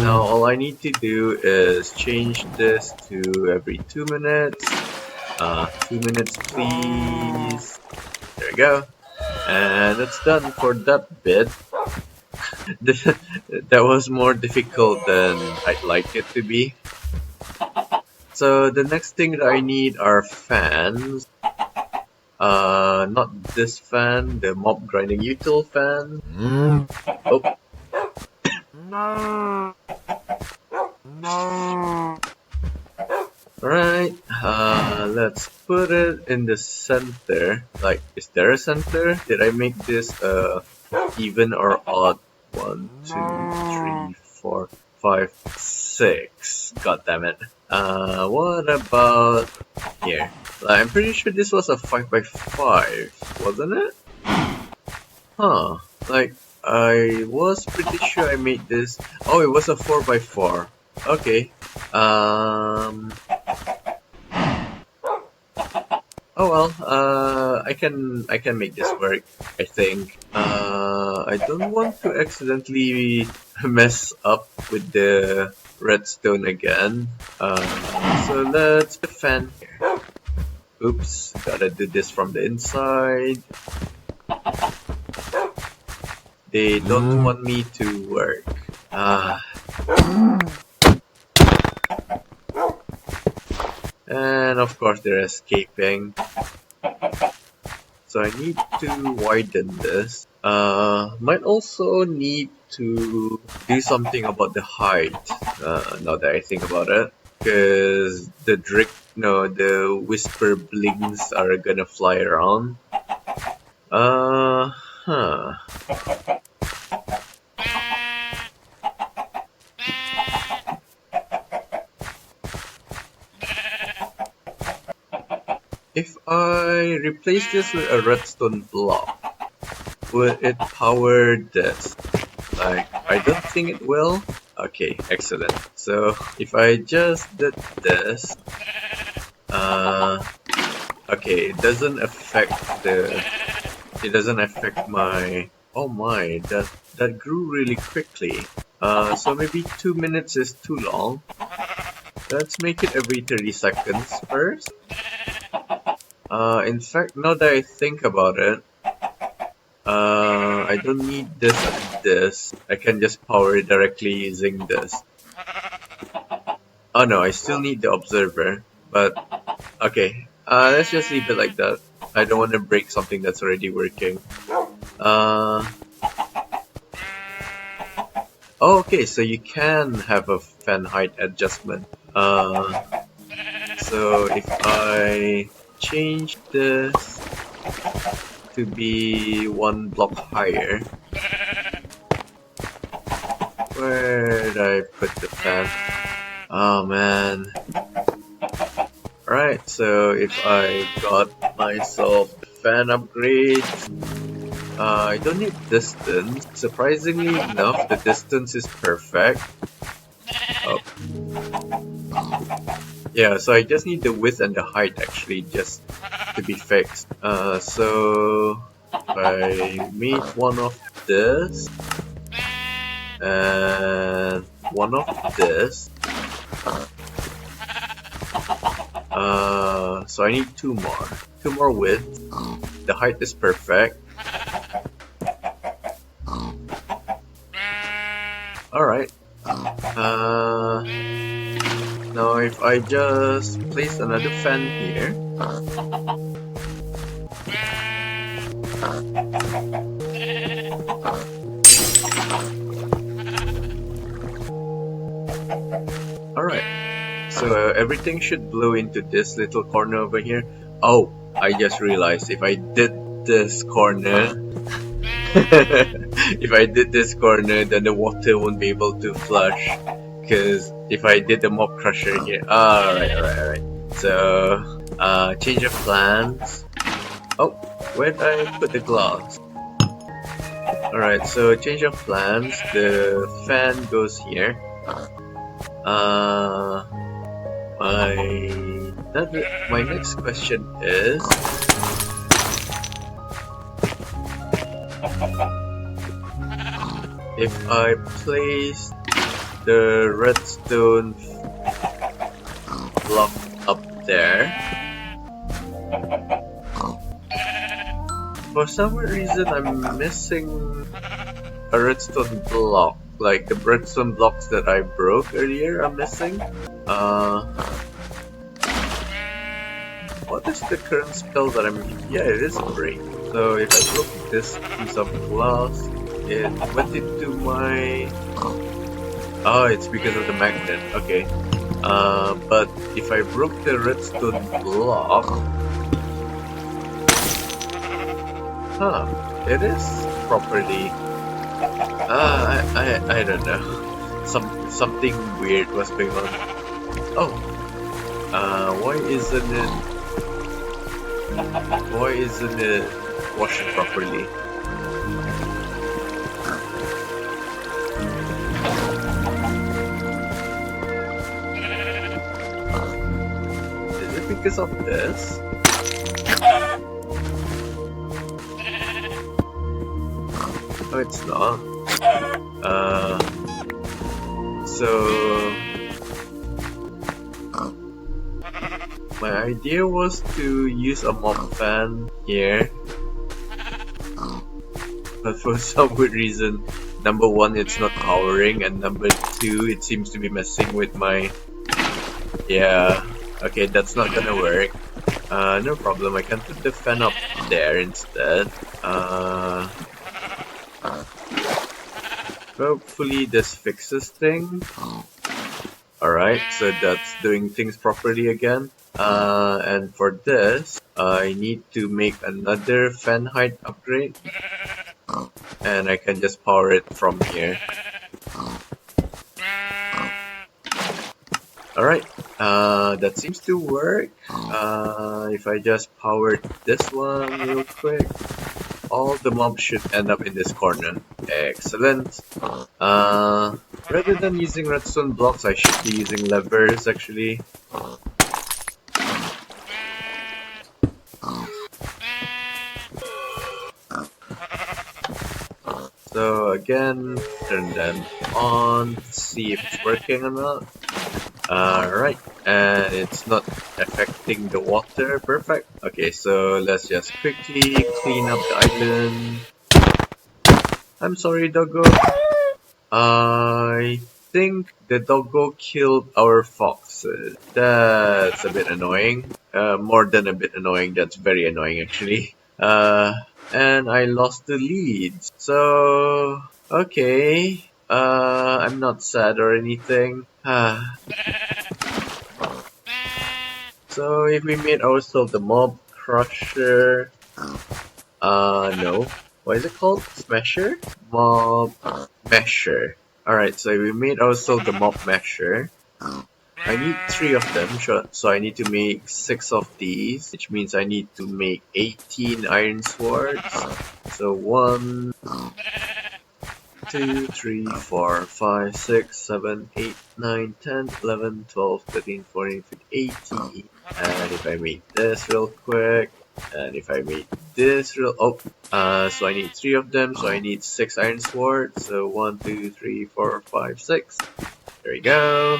Now all I need to do is change this to every 2 minutes. 2 minutes please. There we go. And it's done for that bit. That was more difficult than I'd like it to be. So the next thing that I need are fans. Not this fan, the mob grinding util fan. Oh. Alright, let's put it in the center. Like, is there a center? Did I make this even or odd? 1, 2, 3, 4, 5, 6. God damn it. What about here? I'm pretty sure this was a 5x5, wasn't it? Huh. Like, I was pretty sure I made this. Oh, it was a 4x4. Okay. Oh well, I can make this work, I think. I don't want to accidentally mess up with the redstone again. So let's put a fan here. Oops, gotta do this from the inside. They don't want me to work. And of course they're escaping. So I need to widen this. Might also need to do something about the height, now that I think about it. Because the whisper blings are gonna fly around. Huh. If I replace this with a redstone block, will it power this? Like, I don't think it will. Okay, excellent. So if I just did this, okay, it doesn't affect my. Oh my, that grew really quickly. So maybe 2 minutes is too long. Let's make it every 30 seconds first. In fact, now that I think about it, I don't need this and this. I can just power it directly using this. Oh no, I still need the observer, but okay. Let's just leave it like that. I don't want to break something that's already working. Oh, okay, so you can have a fan height adjustment. So if I change this to be 1 block higher. Where did I put the fan? Oh man. Alright, so if I got myself the fan upgrade, I don't need distance. Surprisingly enough, the distance is perfect. Oh. Yeah, so I just need the width and the height actually just to be fixed. So I made one of this and one of this. So I need 2 more. 2 more width. The height is perfect. Alright. Now if I just place another fan here. Alright. so everything should blow into this little corner over here. Oh, I just realized if I did this corner, if I did this corner, then the water won't be able to flush. Because if I did the mob crusher here, alright. So, change of plans. Oh, where did I put the glass? Alright, so change of plans. The fan goes here. My next question is, if I place the redstone block up there, for some reason I'm missing a redstone block. Like the redstone blocks that I broke earlier are missing. What is the current spell that I'm using? Yeah, it is a break. So if I broke this piece of glass, it went into my... Oh, it's because of the magnet. Okay. But if I broke the redstone block... Huh, it is properly... I don't know. Something weird was going on. Oh. Why isn't it washing properly? Is it because of this? No, it's not. So my idea was to use a mob fan here, but for some weird reason, number one, it's not powering, and number two, it seems to be messing with my... Yeah, okay, that's not gonna work. No problem, I can put the fan up there instead. Hopefully this fixes things. Alright, so that's doing things properly again. And for this, I need to make another fan height upgrade. And I can just power it from here. Alright, that seems to work. If I just power this one real quick, all the mobs should end up in this corner. Excellent. Rather than using redstone blocks, I should be using levers actually. So again, turn them on, see if it's working or not. Alright, and it's not affecting the water, perfect. Okay, so let's just quickly clean up the island. I'm sorry, doggo. I think the doggo killed our foxes. That's a bit annoying. More than a bit annoying, that's very annoying actually. And I lost the leads. So, okay. I'm not sad or anything. So if we made ourselves the mob crusher, no. What is it called? Smasher? Mob mesher. Alright, so we made ourselves the mob mesher. I need 3 of them, so I need to make 6 of these, which means I need to make 18 iron swords. So 1, 2, 3, 4, 5, 6, 7, 8, 9, 10, 11, 12, 13, 14, 15, 18. And if I make this real quick, and if I make this so I need 3 of them, so I need 6 iron swords. So 1, 2, 3, 4, 5, 6. There we go.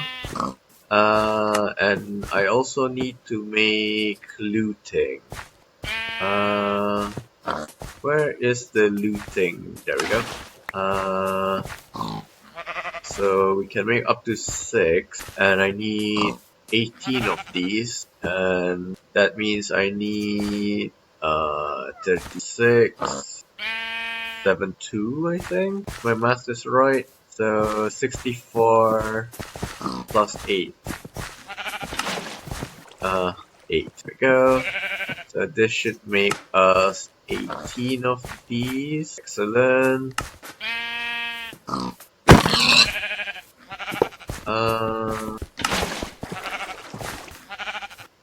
And I also need to make looting. Where is the looting? There we go. So we can make up to 6, and I need 18 of these, and that means I need 36, 72, I think. My math is right. So 64 plus 8. Uh, 8. There we go. So this should make us 18 of these. Excellent.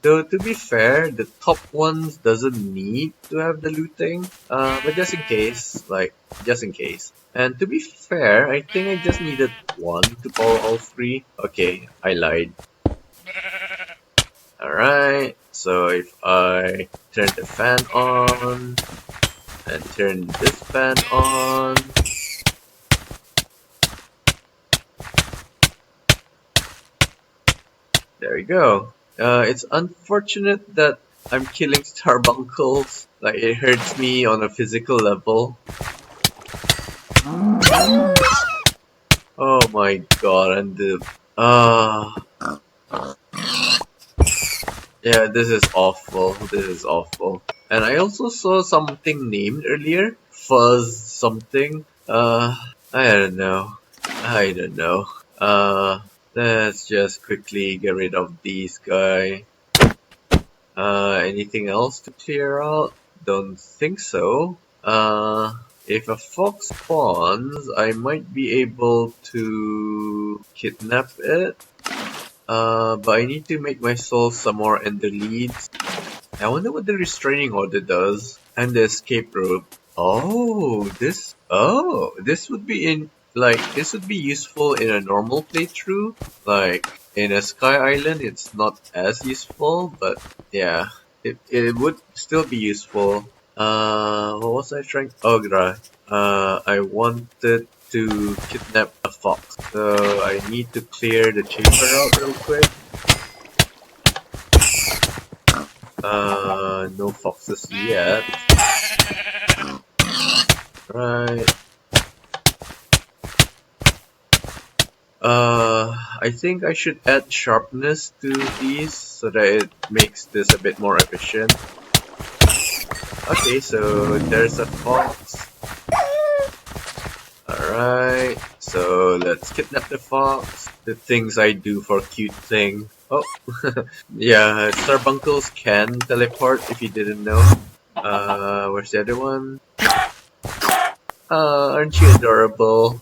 Though to be fair, the top ones doesn't need to have the looting. But just in case, just in case. And to be fair, I think I just needed one to power all three. Okay, I lied. Alright, so if I turn the fan on, and turn this fan on, there we go. It's unfortunate that I'm killing starbunkles. Like, it hurts me on a physical level. Oh my god, and the... yeah, this is awful. This is awful. And I also saw something named earlier. Fuzz something. I don't know. I don't know. Let's just quickly get rid of these guys. Anything else to clear out? Don't think so. If a fox spawns, I might be able to kidnap it. But I need to make myself some more ender leads. I wonder what the restraining order does. And the escape rope. This would be this would be useful in a normal playthrough. Like, in a Sky Island, it's not as useful, but yeah, it would still be useful. What was I trying? Oh, right. I wanted to kidnap a fox, so I need to clear the chamber out real quick. No foxes yet. Right. I think I should add sharpness to these so that it makes this a bit more efficient. Okay, so there's a fox. Alright, so let's kidnap the fox. The things I do for cute thing. Oh, yeah, starbunkles can teleport if you didn't know. Where's the other one? Aren't you adorable?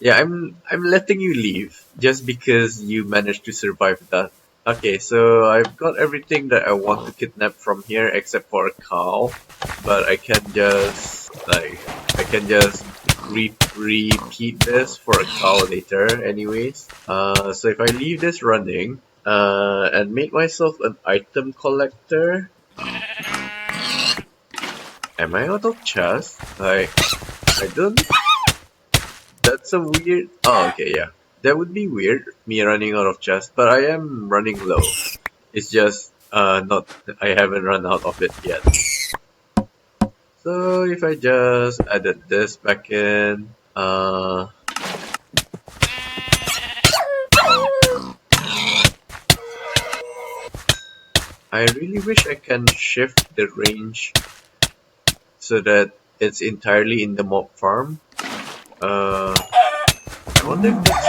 Yeah, I'm letting you leave just because you managed to survive that. Okay, so I've got everything that I want to kidnap from here except for a cow, but I can just repeat this for a cow later anyways. So if I leave this running, and make myself an item collector. Am I out of chests? Like, I don't... That's a weird... Oh, okay, yeah. That would be weird, me running out of chests, but I am running low. It's just, not... I haven't run out of it yet. So, if I just added this back in... I really wish I can shift the range so that it's entirely in the mob farm. I wonder if that's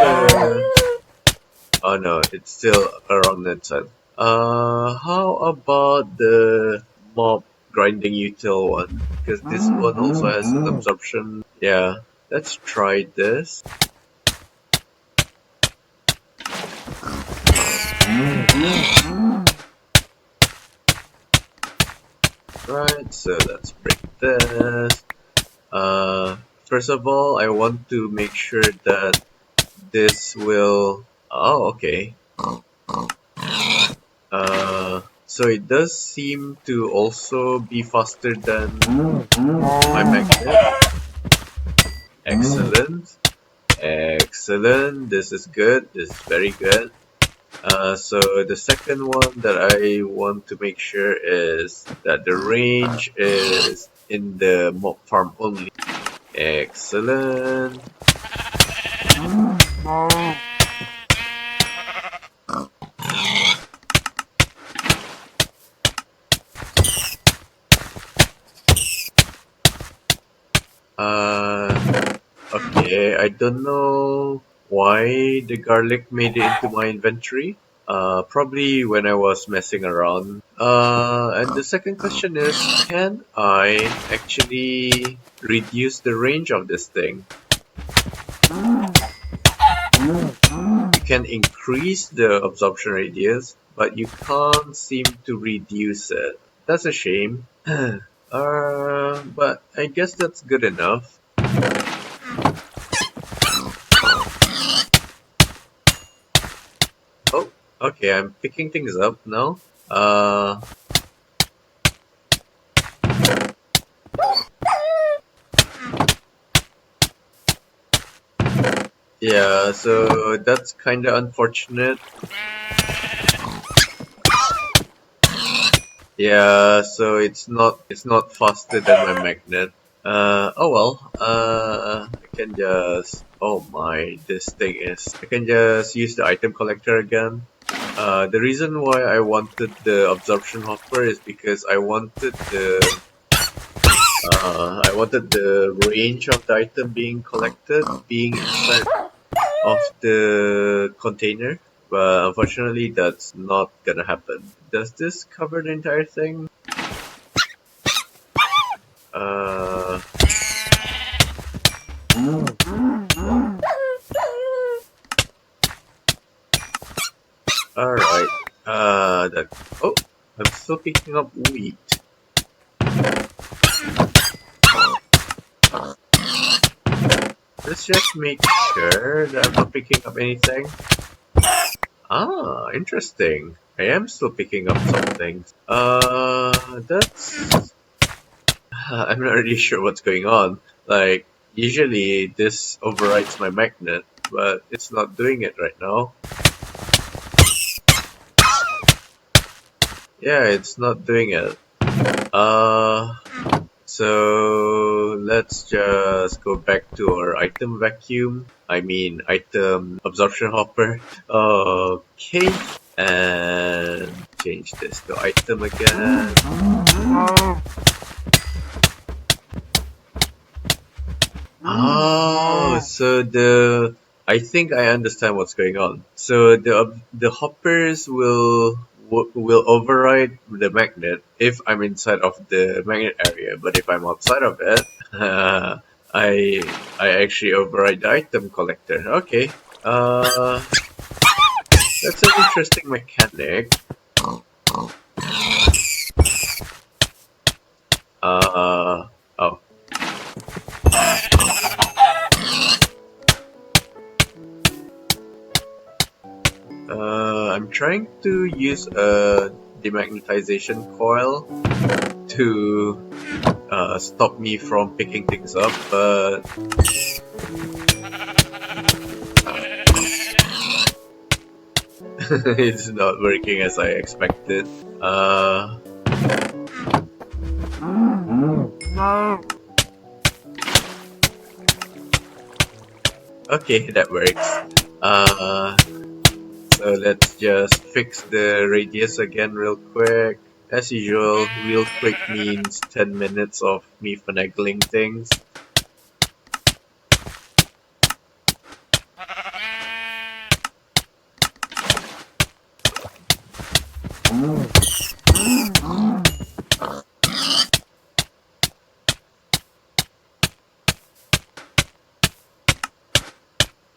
oh no, it's still around that side. How about the mob grinding util one? Because this one also has an absorption. Yeah, let's try this. Right, so let's break this. First of all, I want to make sure that this will... Oh, okay. So it does seem to also be faster than my magnet. Excellent. Excellent. This is good. This is very good. So the second one that I want to make sure is that the range is in the mob farm only. Excellent. Okay, I don't know why the garlic made it into my inventory. Probably when I was messing around. And the second question is, can I actually reduce the range of this thing? You can increase the absorption radius, but you can't seem to reduce it. That's a shame. But I guess that's good enough. Oh, okay, I'm picking things up now. Yeah, so that's kinda unfortunate. Yeah, so it's not faster than my magnet. Oh well. I can just oh my, this thing is. I can just use the item collector again. The reason why I wanted the absorption hopper is because I wanted the range of the item being collected being inside of the container, but unfortunately that's not gonna happen. Does this cover the entire thing? Uh, Alright. Oh, I'm still picking up wheat. Let's just make sure that I'm not picking up anything. Ah, interesting. I am still picking up some things. That's... I'm not really sure what's going on. Like, usually this overrides my magnet, but it's not doing it right now. Yeah, it's not doing it. So let's just go back to our item vacuum. I mean, item absorption hopper. Okay, and change this to item again. Oh, so I think I understand what's going on. So the hoppers will override the magnet if I'm inside of the magnet area, but if I'm outside of it, I actually override the item collector. Okay, that's an interesting mechanic. Oh. I'm trying to use a demagnetization coil to stop me from picking things up, but it's not working as I expected. Okay, that works. So let's just fix the radius again real quick. As usual, real quick means 10 minutes of me finagling things.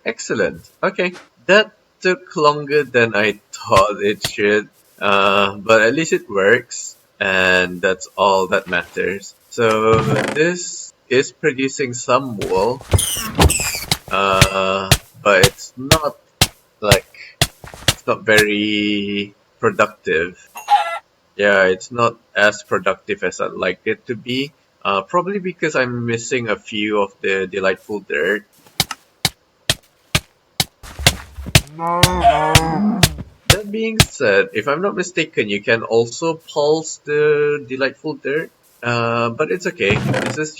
Excellent. Okay, that took longer than I thought it should, but at least it works, and that's all that matters. So this is producing some wool, but it's not very productive. Yeah, it's not as productive as I'd like it to be. Probably because I'm missing a few of the delightful dirt. That being said, if I'm not mistaken, you can also pulse the delightful dirt. But it's okay. This is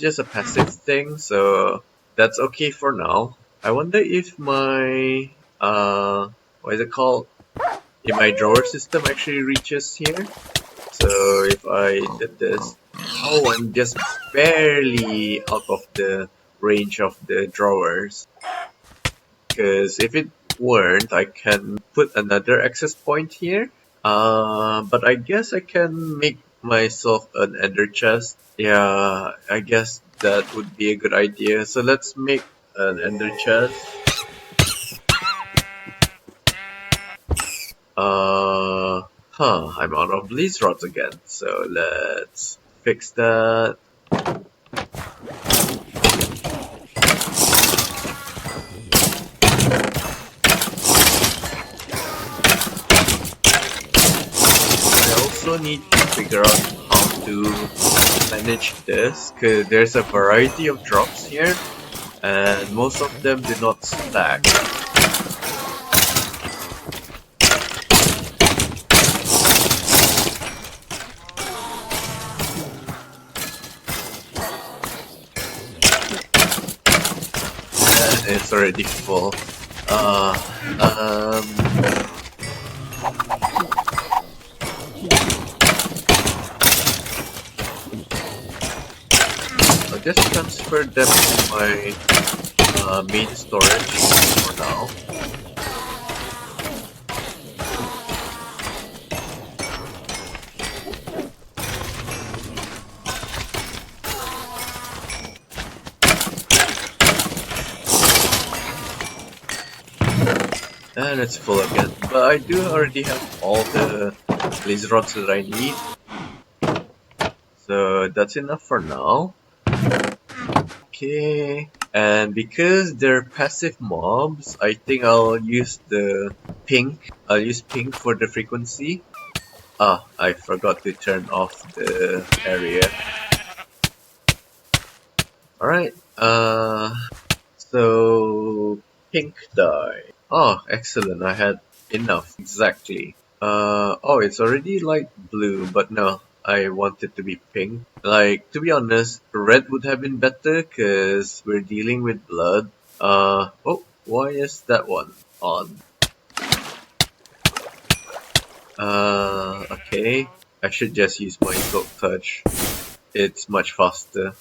just a passive thing, so that's okay for now. I wonder if my what is it called? If my drawer system actually reaches here. So if I did this, oh, I'm just barely out of the range of the drawers. Because if it weren't, I can put another access point here. But I guess I can make myself an ender chest. Yeah, I guess that would be a good idea. So let's make an ender chest. I'm out of blaze rods again. So let's fix that. I also need to figure out how to manage this, because there's a variety of drops here, and most of them do not stack. And it's already full. I'll just transfer them to my main storage for now. And it's full again. But I do already have all the blaze rods that I need. So that's enough for now. Okay. And because they're passive mobs, I think I'll use the pink. I'll use pink for the frequency. Ah, I forgot to turn off the area. Alright. So pink dye. Oh, excellent. I had enough. Exactly. Oh, it's already light blue, but no, I want it to be pink. Like, to be honest, red would have been better because we're dealing with blood. Oh, why is that one on? Okay. I should just use my silk touch. It's much faster.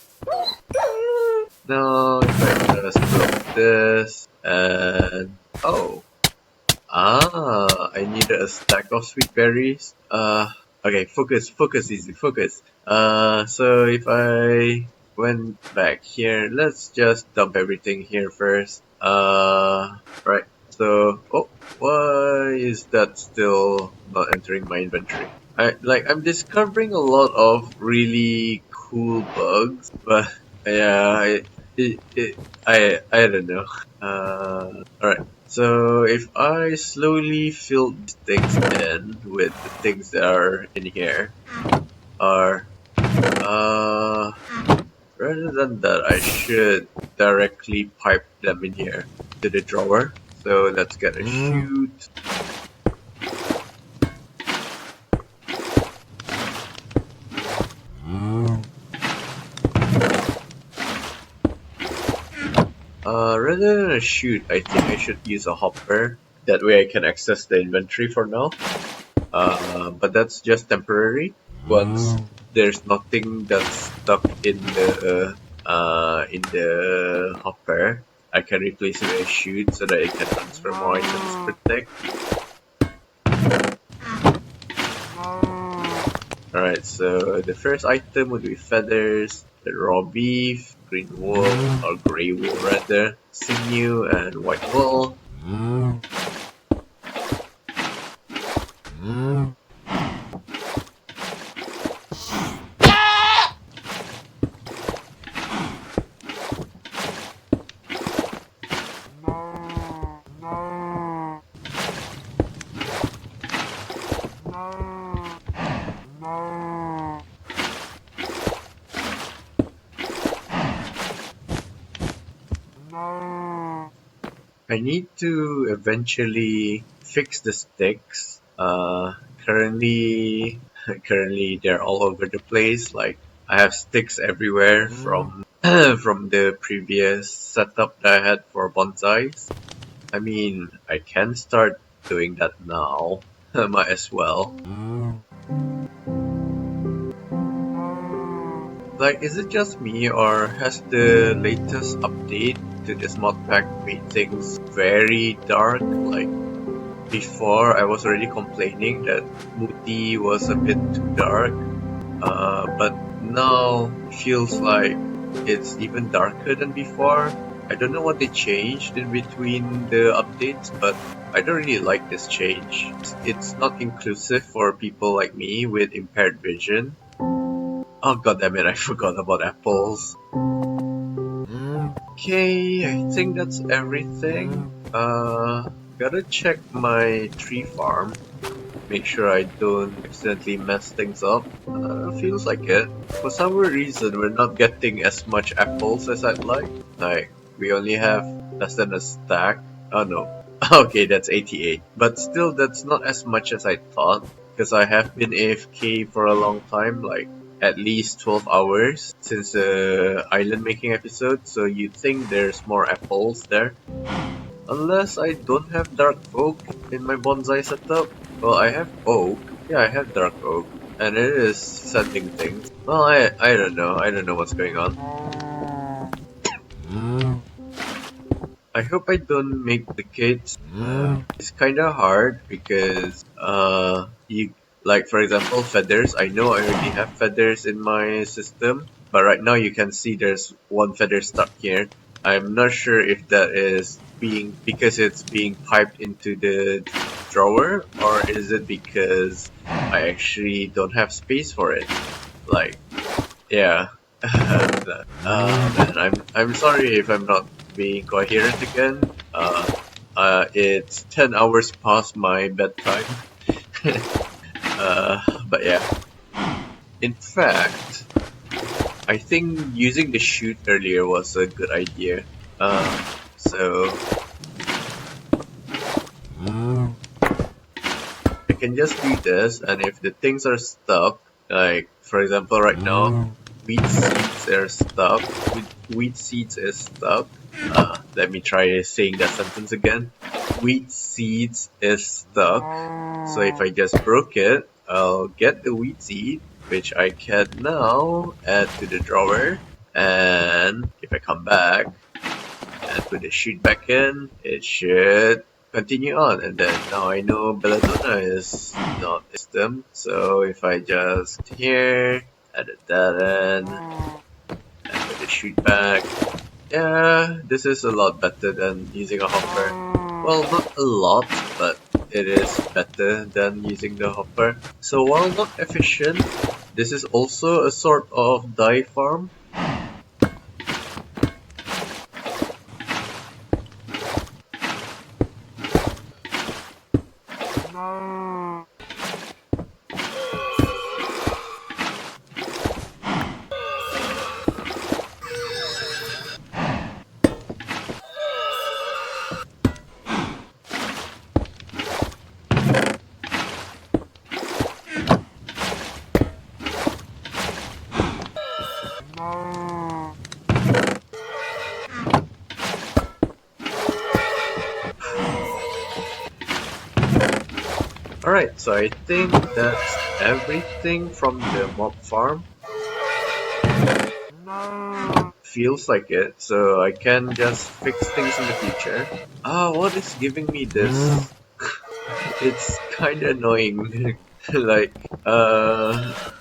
No, if I just block this, and oh. I needed a stack of sweet berries. Okay, focus, easy, focus. So if I went back here, let's just dump everything here first. Right. So, oh, why is that still not entering my inventory? I'm discovering a lot of really cool bugs, but yeah, I don't know. Alright. So if I slowly fill these things in with the things that are in here, or rather than that, I should directly pipe them in here to the drawer. So let's get a chute. Rather than a chute, I think I should use a hopper. That way I can access the inventory for now. But that's just temporary. Once there's nothing that's stuck in the hopper, I can replace it with a chute so that it can transfer more items per tick. Alright, so the first item would be feathers, the raw beef, green wool, or grey wool rather, sinew, and white wool. I need to eventually fix the sticks. Currently they're all over the place. Like I have sticks everywhere from from the previous setup that I had for bonsais. I mean, I can start doing that now. Might as well. Like, is it just me or has the latest update to this mod pack made things very dark. Like before, I was already complaining that Muti was a bit too dark, but now it feels like it's even darker than before. I don't know what they changed in between the updates, but I don't really like this change. It's not inclusive for people like me with impaired vision. Oh god damn it, I forgot about apples. Okay, I think that's everything. Gotta check my tree farm. Make sure I don't accidentally mess things up. Feels like it. For some reason, we're not getting as much apples as I'd like. Like, we only have less than a stack. Oh no. Okay, that's 88. But still, that's not as much as I thought. Because I have been AFK for a long time, like at least 12 hours since the island making episode. So you'd think there's more apples there. Unless I don't have dark oak in my bonsai setup. Well, I have oak. Yeah, I have dark oak. And it is sending things. Well, I don't know. I don't know what's going on. I hope I don't make the kids. It's kinda hard because, you, like for example, feathers. I know I already have feathers in my system. But right now you can see there's one feather stuck here. I'm not sure if that is because it's being piped into the drawer, or is it because I actually don't have space for it. Like, yeah. Man, I'm sorry if I'm not being coherent again. It's 10 hours past my bedtime. But yeah. In fact, I think using the chute earlier was a good idea. So I can just do this, and if the things are stuck, like for example right now, wheat seeds are stuck. Wheat seeds is stuck. Let me try saying that sentence again. Wheat seeds is stuck. So if I just broke it, I'll get the wheat seed, which I can now add to the drawer. And if I come back and put the chute back in, it should continue on. And then now I know belladonna is not in the system. So if I just here, add that in, and put the chute back. Yeah, this is a lot better than using a hopper. Well, not a lot, but it is better than using the hopper. So while not efficient, this is also a sort of dye farm. Alright, so I think that's everything from the mob farm. Feels like it, so I can just fix things in the future. What is giving me this? It's kinda annoying. Like,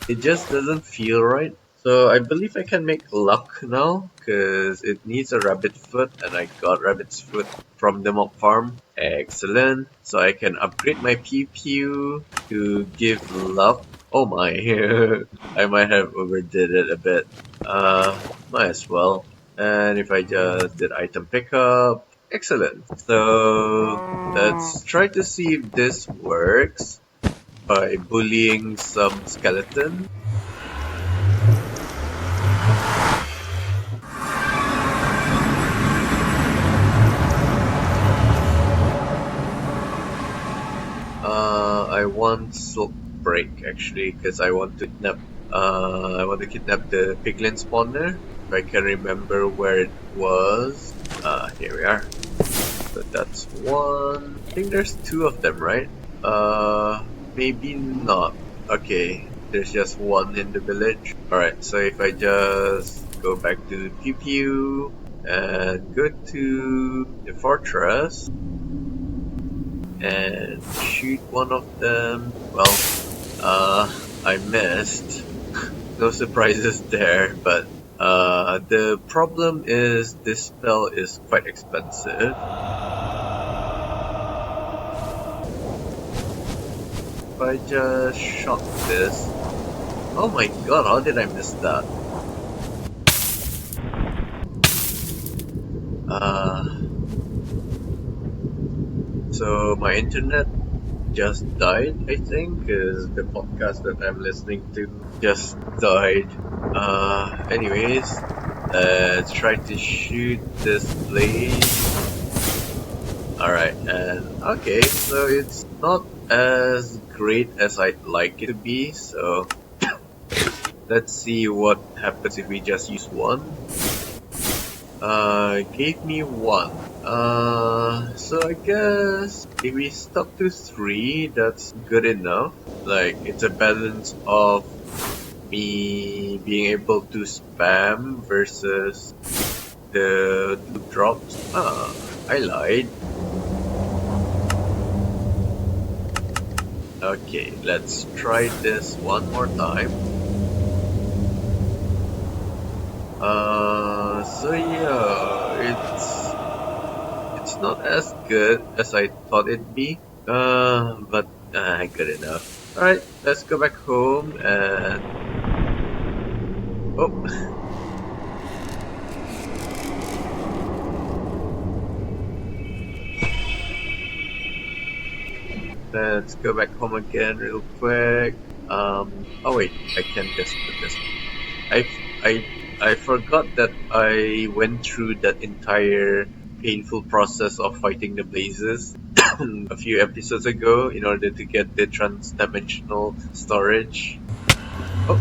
it just doesn't feel right. So I believe I can make luck now, because it needs a rabbit foot, and I got rabbit's foot from the mob farm. Excellent. So I can upgrade my pew pew to give luck. Oh my, I might have overdid it a bit. Might as well. And if I just did item pickup, excellent. So let's try to see if this works by bullying some skeleton. I want Silk Break actually, because I want to kidnap the piglin spawner. If I can remember where it was. Here we are. So that's one. I think there's two of them, right? Maybe not. Okay, there's just one in the village. Alright, so if I just go back to Pew Pew, and go to the fortress and shoot one of them. Well, I missed. No surprises there, but the problem is this spell is quite expensive. If I just shot this... Oh my god, how did I miss that? So my internet just died, I think, because the podcast that I'm listening to just died. Anyways, let's try to shoot this blade. Alright, and okay, so it's not as great as I'd like it to be, so let's see what happens if we just use one. Gave me one. So I guess if we stop to 3, that's good enough. Like, it's a balance of me being able to spam versus the drops. I lied. Okay, let's try this one more time. So yeah, it's not as good as I thought it'd be. But good enough. Alright, let's go back home and... Oh! Let's go back home again real quick. Oh wait, I can't just put this. I forgot that I went through that entire painful process of fighting the blazes a few episodes ago in order to get the trans-dimensional storage. Oh.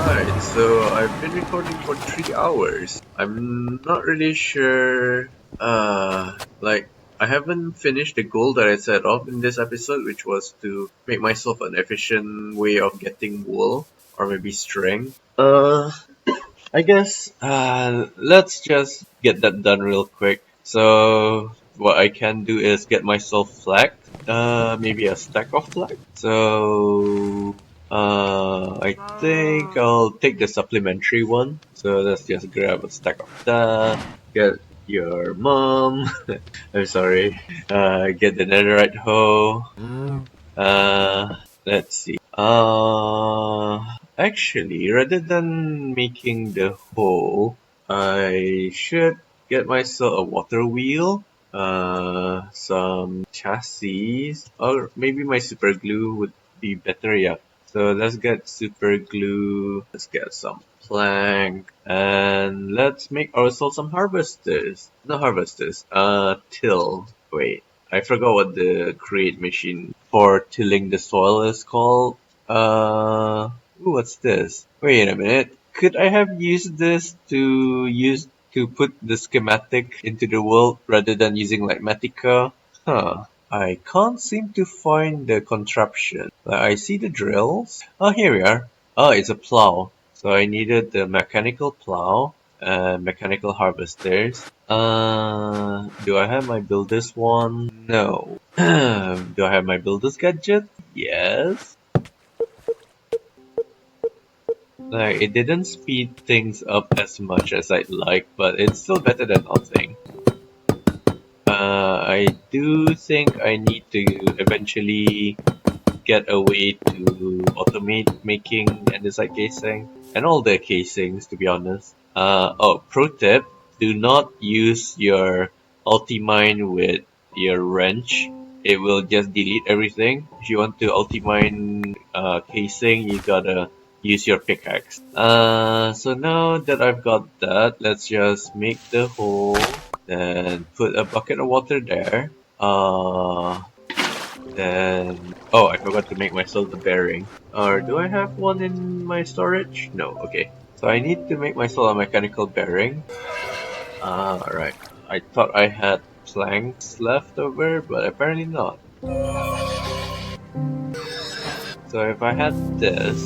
Alright, so I've been recording for 3 hours. I'm not really sure, like, I haven't finished the goal that I set off in this episode, which was to make myself an efficient way of getting wool, or maybe string. I guess, let's just get that done real quick. So, what I can do is get myself flag, maybe a stack of flag. So, I think I'll take the supplementary one. So let's just grab a stack of that, get your mom, I'm sorry, get the netherite hoe, let's see. Actually, rather than making the hole, I should get myself a water wheel, some chassis, or maybe my super glue would be better, yeah. So let's get super glue, let's get some plank, and let's make ourselves some harvesters. Not harvesters, till. Wait, I forgot what the create machine for tilling the soil is called. Ooh, what's this? Wait a minute. Could I have used this to put the schematic into the world rather than using like Matica? Huh. I can't seem to find the contraption. I see the drills. Oh, here we are. Oh, it's a plow. So I needed the mechanical plow and mechanical harvesters. Do I have my builder's one? No. Do I have my builder's gadget? Yes. Like, it didn't speed things up as much as I'd like, but it's still better than nothing. I do think I need to eventually get a way to automate making andesite casing and all the casings, to be honest. Oh, pro tip, do not use your ultimine with your wrench. It will just delete everything. If you want to ultimine casing, you gotta use your pickaxe. So now that I've got that, let's just make the hole, then put a bucket of water there. Then, oh, I forgot to make myself the bearing. Or do I have one in my storage? No, okay. So I need to make myself a mechanical bearing. Right. I thought I had planks left over, but apparently not. So if I had this,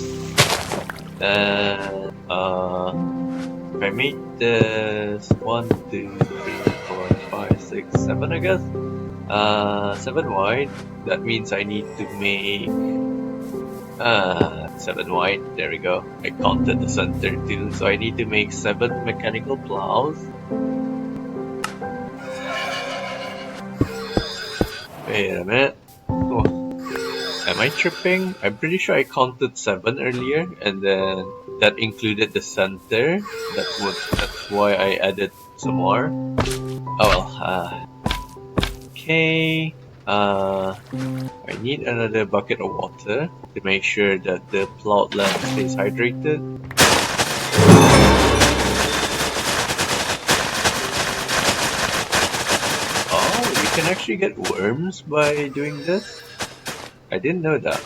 then if I made this 1, 2, 3, 4, 5, 6, 7, I guess. 7 wide. That means I need to make 7 wide. There we go. I counted the center too, so I need to make 7 mechanical plows. Wait a minute. Oh, am I tripping? I'm pretty sure I counted 7 earlier, and then that included the center. That's why I added some more. Oh well. Okay. I need another bucket of water to make sure that the plot land stays hydrated. Oh, you can actually get worms by doing this? I didn't know that.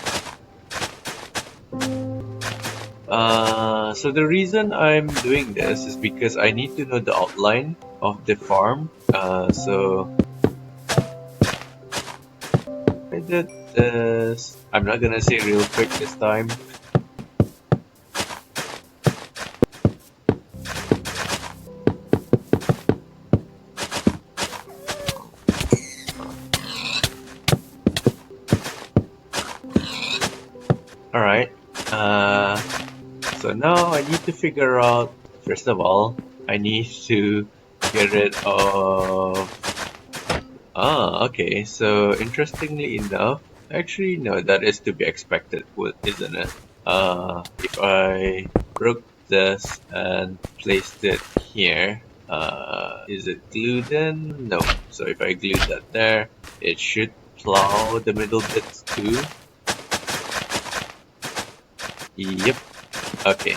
So the reason I'm doing this is because I need to know the outline of the farm. So I did this. I'm not gonna say real quick this time. Alright. So now I need to figure out, first of all, I need to get rid of... okay, so interestingly enough, actually no, that is to be expected, isn't it? If I broke this and placed it here, is it glued in? No. So if I glued that there, it should plow the middle bits too. Yep. Okay.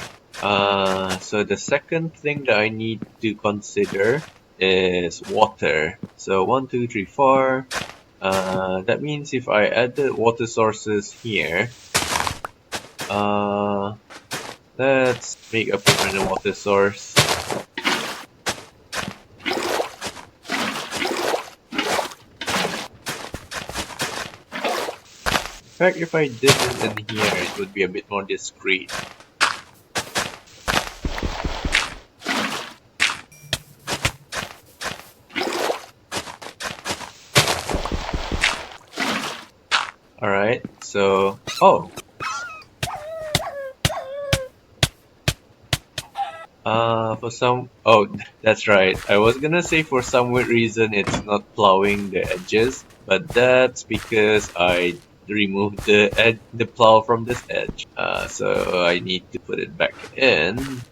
So the second thing that I need to consider is water. So 1, 2, 3, 4. That means if I add the water sources here, let's make a permanent water source. In fact, if I did it in here, it would be a bit more discreet. Alright, so... Oh! Oh, that's right. I was gonna say for some weird reason it's not plowing the edges, but that's because I removed the plow from this edge. So I need to put it back in,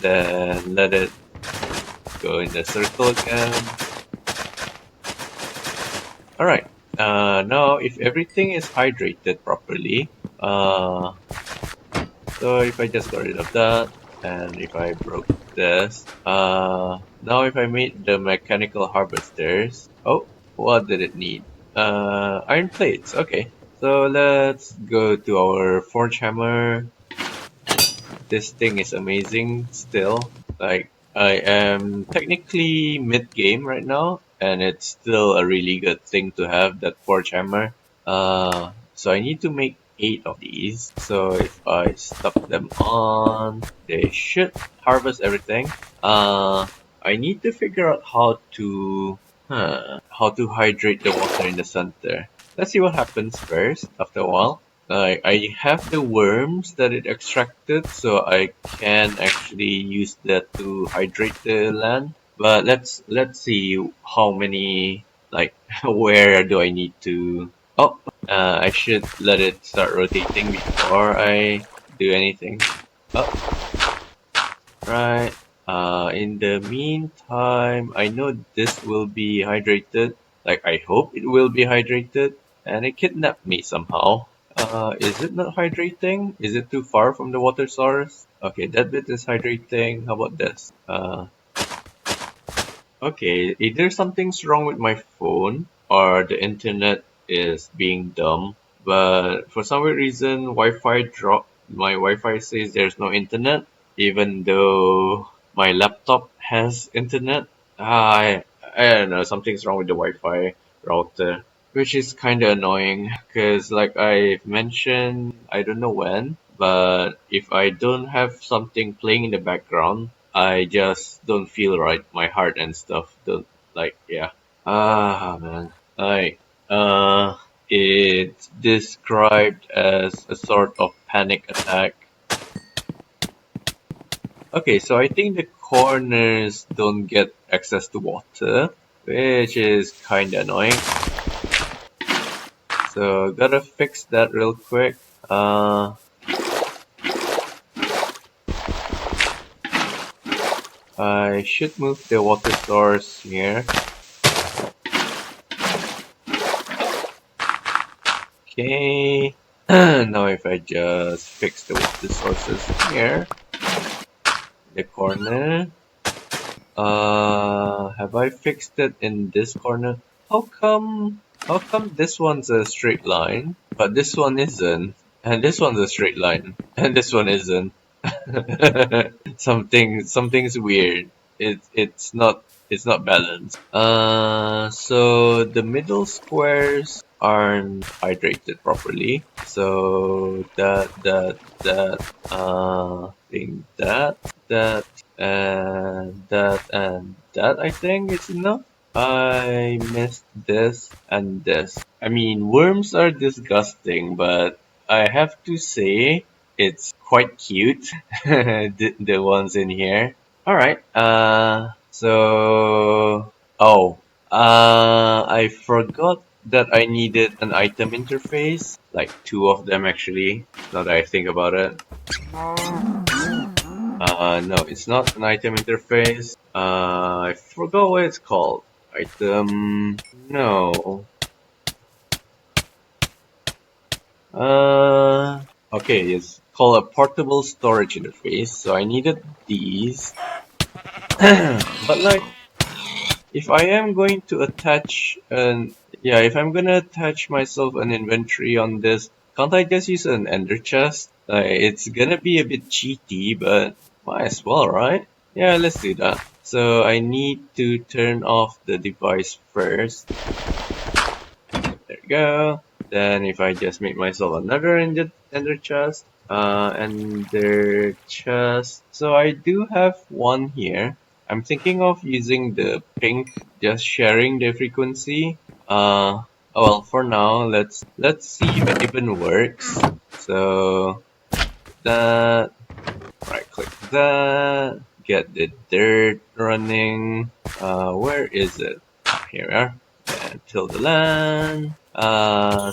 then let it go in the circle again. Alright, now if everything is hydrated properly, so if I just got rid of that, and if I broke this, now if I made the mechanical harvesters, oh, what did it need? Iron plates, okay. So let's go to our forge hammer. This thing is amazing still. Like, I am technically mid-game right now, and it's still a really good thing to have, that forge hammer. So I need to make 8 of these. So if I stuck them on, they should harvest everything. I need to figure out how to hydrate the water in the center. Let's see what happens first after a while. I have the worms that it extracted, so I can actually use that to hydrate the land. But let's see how many, like, where do I need to... Oh, I should let it start rotating before I do anything. Oh, right. In the meantime, I know this will be hydrated. Like, I hope it will be hydrated. And it kidnapped me somehow. Is it not hydrating? Is it too far from the water source? Okay, that bit is hydrating. How about this? Okay, either something's wrong with my phone or the internet is being dumb. But for some weird reason, Wi-Fi dropped. My Wi-Fi says there's no internet, even though my laptop has internet. I don't know, something's wrong with the Wi-Fi router, which is kind of annoying because, like I've mentioned, I don't know when, but if I don't have something playing in the background, I just don't feel right. My heart and stuff don't like, yeah. Ah, man. Like, uh, it's described as a sort of panic attack. Okay, so I think the corners don't get access to water, which is kinda annoying. So gotta fix that real quick. I should move the water source here. Okay. Now if I just fix the water sources here, the corner. Have I fixed it in this corner? How come this one's a straight line, but this one isn't? And this one's a straight line, and this one isn't. Something's weird. It's not balanced. So the middle squares aren't hydrated properly. So think that I think is enough. I missed this and this. I mean, worms are disgusting, but I have to say it's quite cute. The ones in here. All right. I forgot that I needed an item interface, like two of them actually. Now that I think about it. No, it's not an item interface. I forgot what it's called. Item. No. Okay, it's called a portable storage interface. So I needed these. But like, if I am going to attach if I'm gonna attach myself an inventory on this, can't I just use an ender chest? It's gonna be a bit cheaty, but might as well, right? Yeah, let's do that. So I need to turn off the device first. There we go. Then if I just make myself another ender chest, ender chest. So I do have one here. I'm thinking of using the pink, just sharing the frequency. Well, for now, let's see if it even works. So that, right click that, get the dirt running. Where is it? Here we are. And till the land.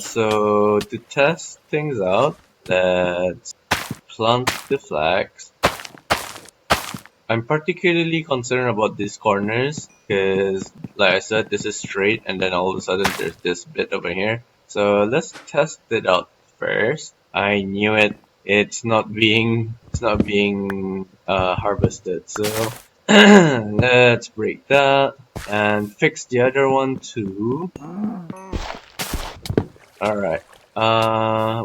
So to test things out, let's plant the flags. I'm particularly concerned about these corners because, like I said, this is straight and then all of a sudden there's this bit over here. So let's test it out first. I knew it. It's not being harvested. So let's break that and fix the other one too. Alright.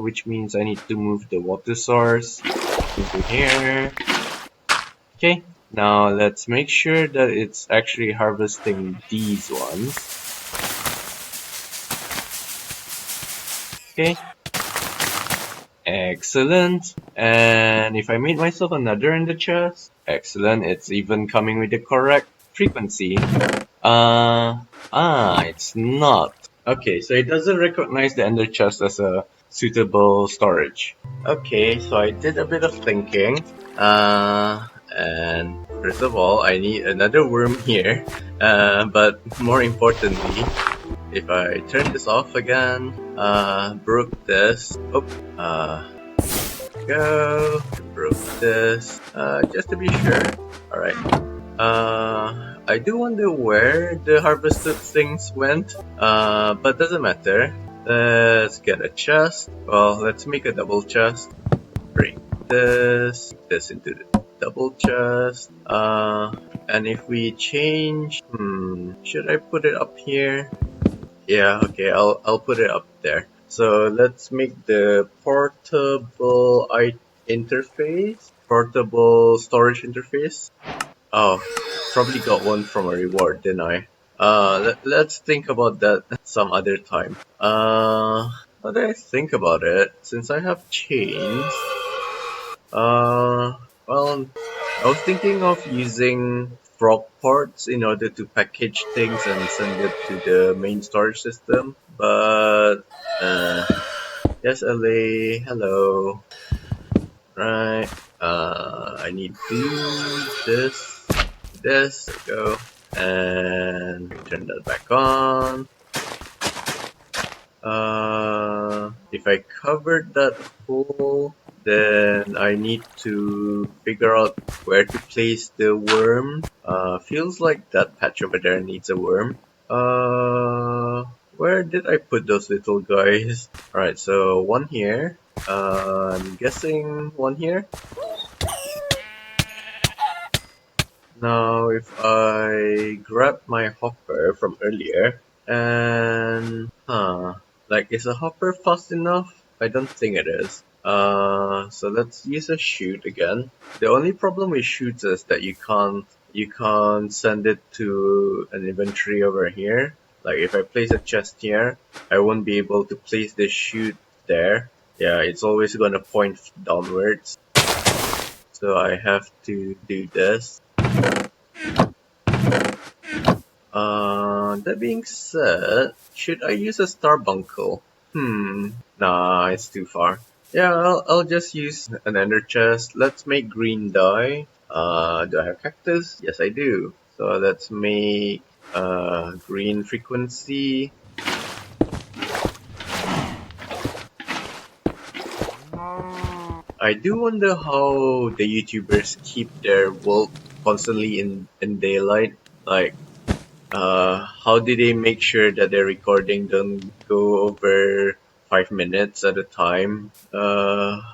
Which means I need to move the water source into here. Okay, now let's make sure that it's actually harvesting these ones. Okay. Excellent. And if I made myself another in the chest, excellent. It's even coming with the correct frequency. It's not. Okay, so it doesn't recognize the ender chest as a suitable storage. Okay, so I did a bit of thinking. And first of all, I need another worm here. But more importantly, if I turn this off again, broke this. Go. Broke this. Just to be sure. Alright. I do wonder where the harvested things went. But doesn't matter. Let's get a chest. Well, let's make a double chest. Bring this into the double chest. And if we change, should I put it up here? Yeah, okay, I'll put it up there. So let's make the portable portable storage interface. Oh, probably got one from a reward, didn't I? Let's think about that some other time. What do I think about it? Since I have chains, well, I was thinking of using frog parts in order to package things and send it to the main storage system, but yes, LA, hello. Right, I need this, there we go, and turn that back on. If I covered that hole, then I need to figure out where to place the worm. Feels like that patch over there needs a worm. Where did I put those little guys? Alright, so one here. I'm guessing one here. Now, if I grab my hopper from earlier and, like, is a hopper fast enough? I don't think it is. So let's use a chute again. The only problem with chutes is that you can't send it to an inventory over here. Like, if I place a chest here, I won't be able to place the chute there. Yeah, it's always gonna point downwards. So I have to do this. That being said, should I use a Starbuncle? Nah, it's too far. Yeah, I'll just use an ender chest. Let's make green dye. Do I have cactus? Yes, I do. So let's make green frequency. I do wonder how the YouTubers keep their world constantly in daylight. Like, how do they make sure that their recording don't go over 5 minutes at a time? So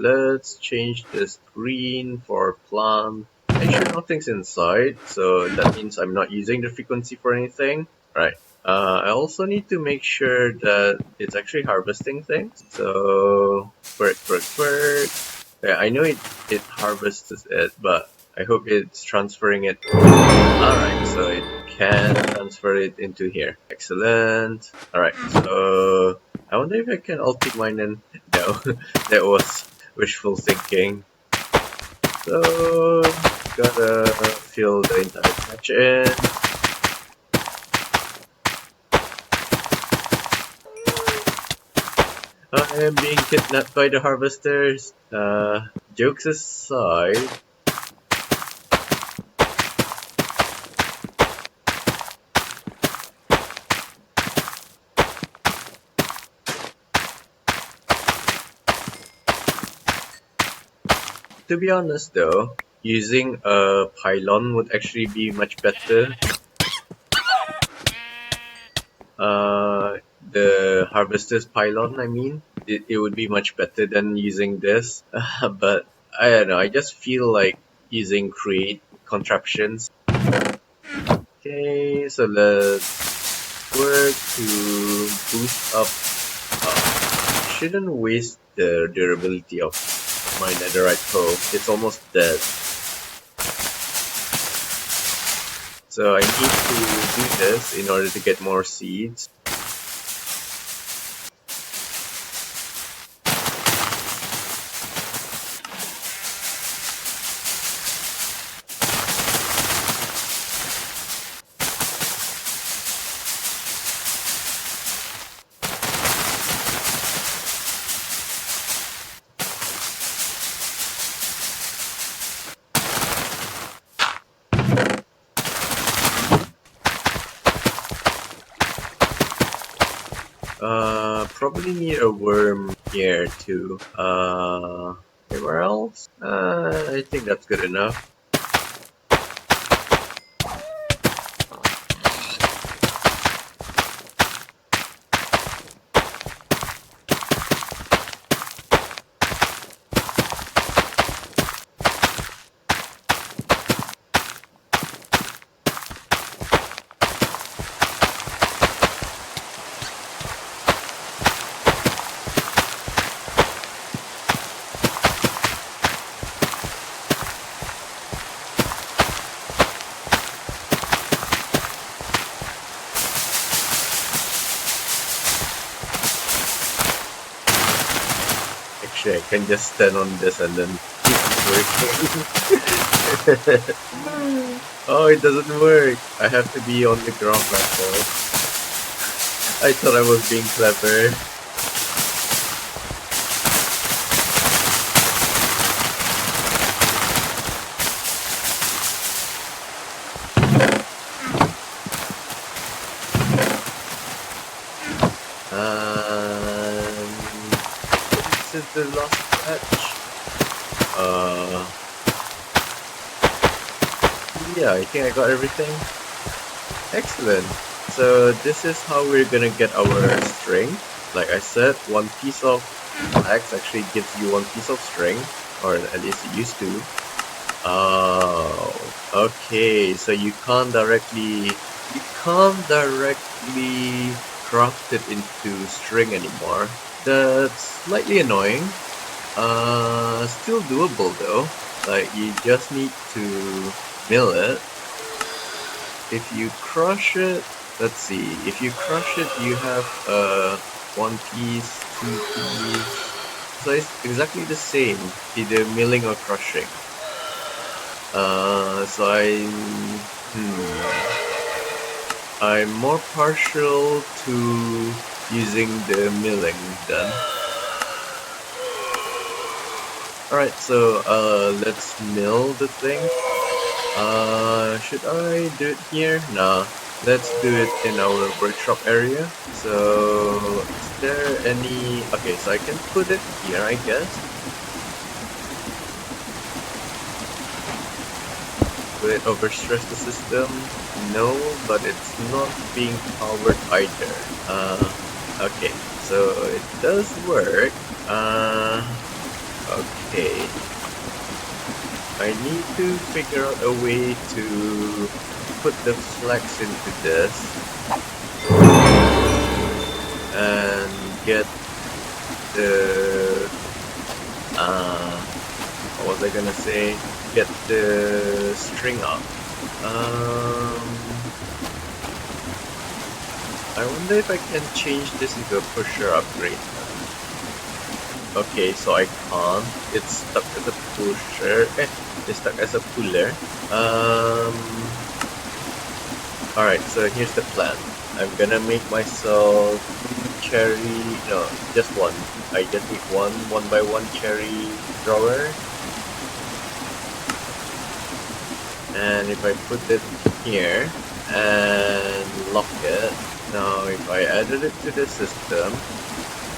let's change this green for plant. Make sure nothing's inside, so that means I'm not using the frequency for anything. Right. I also need to make sure that it's actually harvesting things. So, work. Yeah, I know it harvests it, but I hope it's transferring it. Alright, so it can transfer it into here. Excellent. Alright, so I wonder if I can ulti mine and no, that was wishful thinking. So gotta fill the entire patch in. I am being kidnapped by the harvesters. Jokes aside, to be honest though, using a pylon would actually be much better. The harvester's pylon, I mean, it would be much better than using this. But I don't know, I just feel like using create contraptions. Okay, so let's work to boost up. Shouldn't waste the durability of my netherite hoe. It's almost dead. So I need to do this in order to get more seeds. Probably need a worm here too. Anywhere else? I think that's good enough. actually I can just stand on this and then keep working. Oh, it doesn't work. I have to be on the ground platform. I thought I was being clever. This is the last patch. Yeah, I think I got everything. Excellent. So this is how we're gonna get our string. Like I said, one piece of flax actually gives you one piece of string, or at least it used to. Oh, okay. So you can't directly craft it into string anymore. That's slightly annoying. Still doable though. Like you just need to mill it. If you crush it, let's see. If you crush it, you have one piece, two piece. So it's exactly the same, either milling or crushing. So I'm more partial to using the milling then. Alright, so let's mill the thing. Should I do it here? Nah, let's do it in our workshop area. So, is there any... Okay, so I can put it here, I guess. Will it overstress the system? No, but it's not being powered either. Okay, so it does work. Okay. I need to figure out a way to put the flex into this and get the what was I gonna say? Get the string up. I wonder if I can change this into a pusher upgrade. Okay, so I can't. It's stuck as a pusher. It's stuck as a puller. Alright, so here's the plan. I'm gonna make myself cherry. No, just one. I just need one by one cherry drawer. And if I put it here and lock it, now if I added it to the system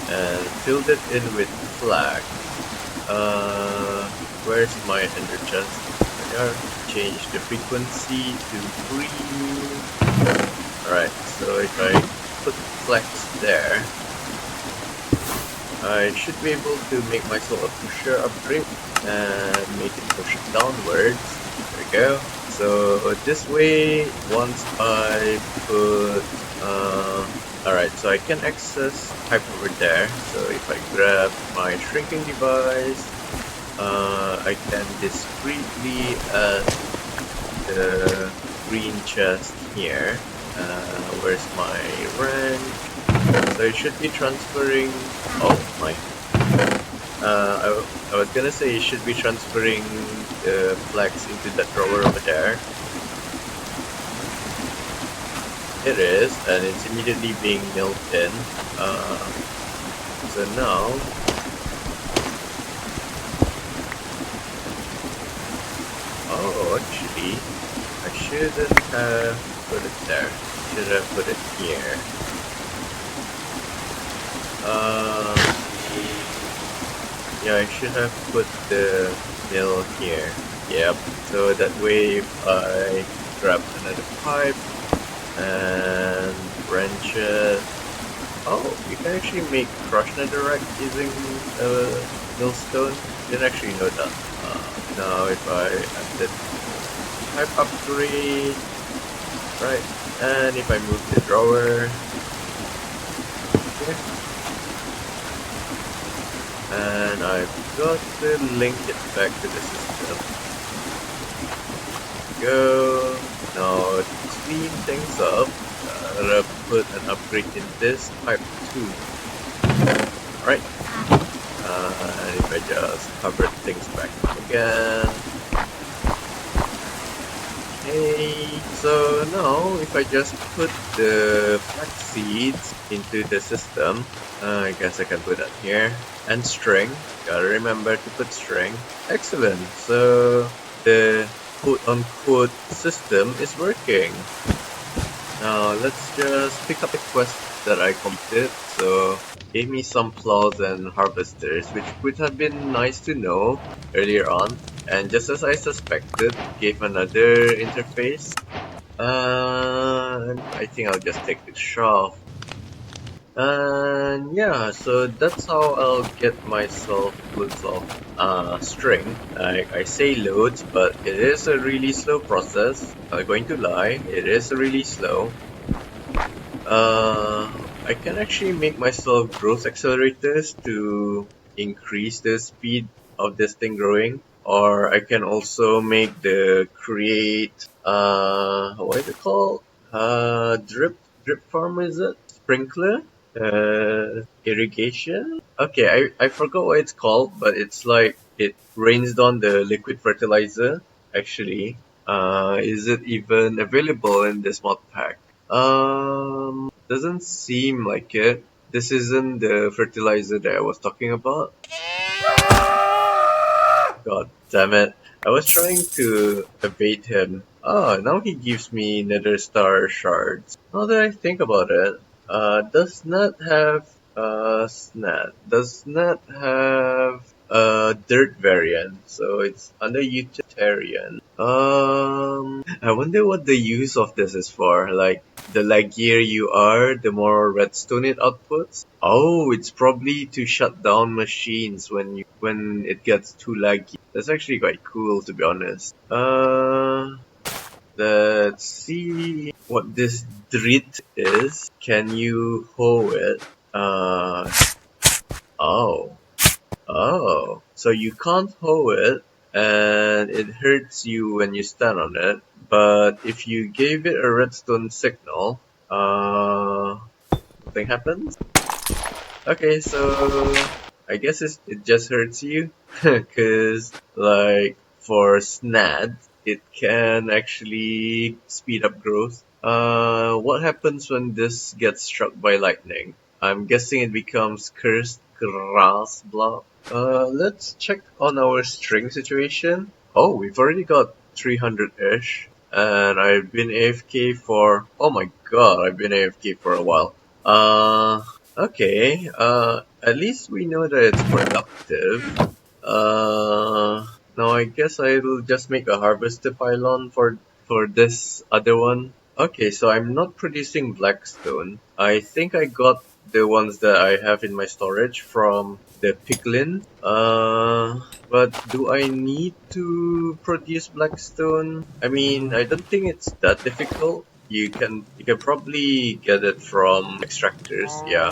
and filled it in with flag, where's my ender chest? I change the frequency to 3. Alright, so if I put flex there, I should be able to make myself a pusher upgrade and make it push downwards. There we go. So this way, once I put alright, so I can access pipe over there. So if I grab my shrinking device, I can discreetly add the green chest here. Where's my rank? So it should be transferring. Oh my. I was gonna say it should be transferring the flags into that drawer over there. It is, and it's immediately being milled in. So now, oh, actually, I shouldn't have put it there. Should have put it here. Yeah, I should have put the mill here. Yep. So that way, if I grab another pipe and wrench it. Oh, you can actually make crush netherrack using millstone. Didn't actually know that. Now if I add the pipe upgrade, right, and if I move the drawer, okay, and I've got to link it back to the system. Go. Now to clean things up, I'm gonna put an upgrade in this pipe too. Alright. And if I just cover things back again. Okay, so now if I just put the flax seeds into the system, I guess I can put that here. And string, gotta remember to put string. Excellent, so the quote-unquote system is working. Now let's just pick up a quest that I completed. So gave me some plows and harvesters, which would have been nice to know earlier on. And just as I suspected, gave another interface. And I think I'll just take this off. And yeah, so that's how I'll get myself loads of string. I say loads, but it is a really slow process. I'm going to lie, it is really slow. I can actually make myself growth accelerators to increase the speed of this thing growing, or I can also make the create what is it called? Drip farm, is it? Sprinkler? Irrigation? Okay, I forgot what it's called, but it's like it rains down the liquid fertilizer. Actually, is it even available in this mod pack? Doesn't seem like it. This isn't the fertilizer that I was talking about. God damn it. I was trying to evade him. Ah, now he gives me nether star shards. Now that I think about it, does not have, does not have a dirt variant, so it's under utilitarian. I wonder what the use of this is for. Like, the laggier you are, the more redstone it outputs. Oh, it's probably to shut down machines when it gets too laggy. That's actually quite cool, to be honest. Let's see what this drit is. Can you hoe it? Oh. Oh. So you can't hoe it, and it hurts you when you stand on it. But if you gave it a redstone signal, nothing happens? Okay, so I guess it just hurts you, cause like for SNAD, it can actually speed up growth. What happens when this gets struck by lightning? I'm guessing it becomes cursed grass block. Let's check on our string situation. Oh, we've already got 300-ish, and I've been AFK for, oh my god, I've been AFK for a while. Okay, at least we know that it's productive. Now I guess I'll just make a harvester pylon for this other one. Okay, so I'm not producing blackstone. I think I got the ones that I have in my storage from the piglin. But do I need to produce blackstone? I mean, I don't think it's that difficult. You can probably get it from extractors. Yeah,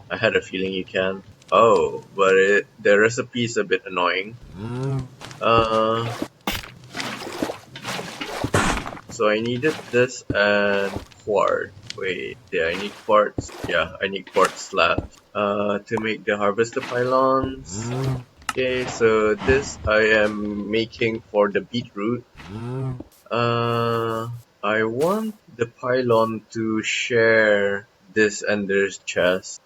I had a feeling you can. Oh, but the recipe is a bit annoying. Uh, so I needed this and quartz. Wait, yeah, I need quartz. Yeah, I need quartz slabs. To make the harvester pylons. Okay, so this I am making for the beetroot. I want the pylon to share this ender's chest.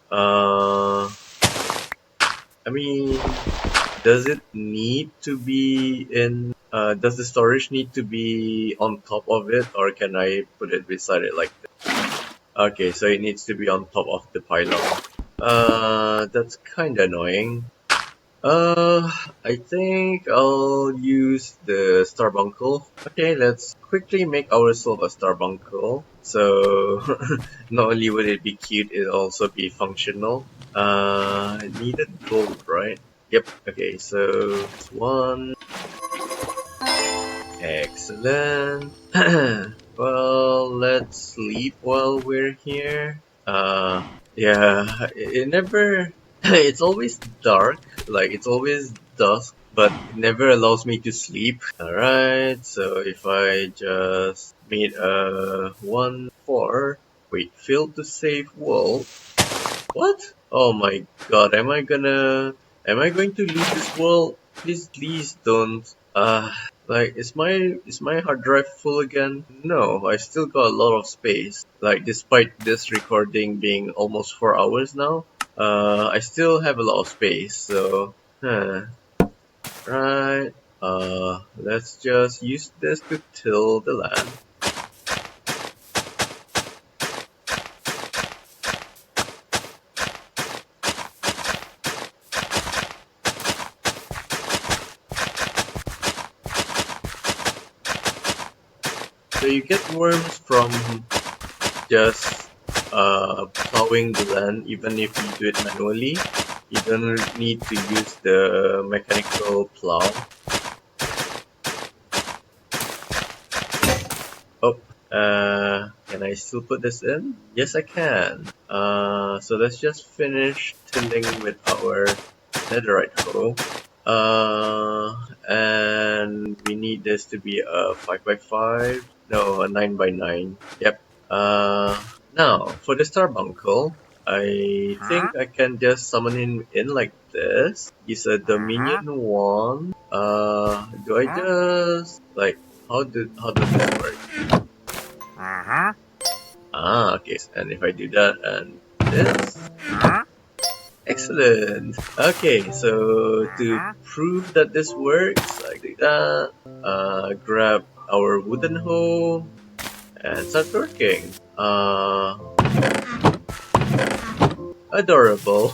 I mean, does it need to be in, does the storage need to be on top of it, or can I put it beside it like this? Okay, so it needs to be on top of the pylon. That's kinda annoying. I think I'll use the starbuncle. Okay, let's quickly make ourselves a starbuncle. So, not only would it be cute, it'll also be functional. I needed gold, right? Yep, okay, so it's one. Excellent. Well, let's sleep while we're here. Yeah, it never, it's always dark, like it's always dusk, but it never allows me to sleep. Alright, so if I just made a 1-4, wait, failed to save world. What? Oh my god, am I gonna Am I going to lose this world? Please don't. Like, is my hard drive full again? No, I still got a lot of space. Like, despite this recording being almost 4 hours now, I still have a lot of space. So, right. Let's just use this to till the land. So you get worms from just plowing the land, even if you do it manually. You don't need to use the mechanical plow. Oh, can I still put this in? Yes, I can. So let's just finish tilling with our netherite hoe. And we need this to be a 5x5. No, a 9x9. Yep. Now for the Starbuncle, I think I can just summon him in like this. He's a Dominion one. Do I just like how does this work? Okay. And if I do that and this. Excellent. Okay, so to prove that this works, I do that. Grab our wooden hoe and start working. Adorable.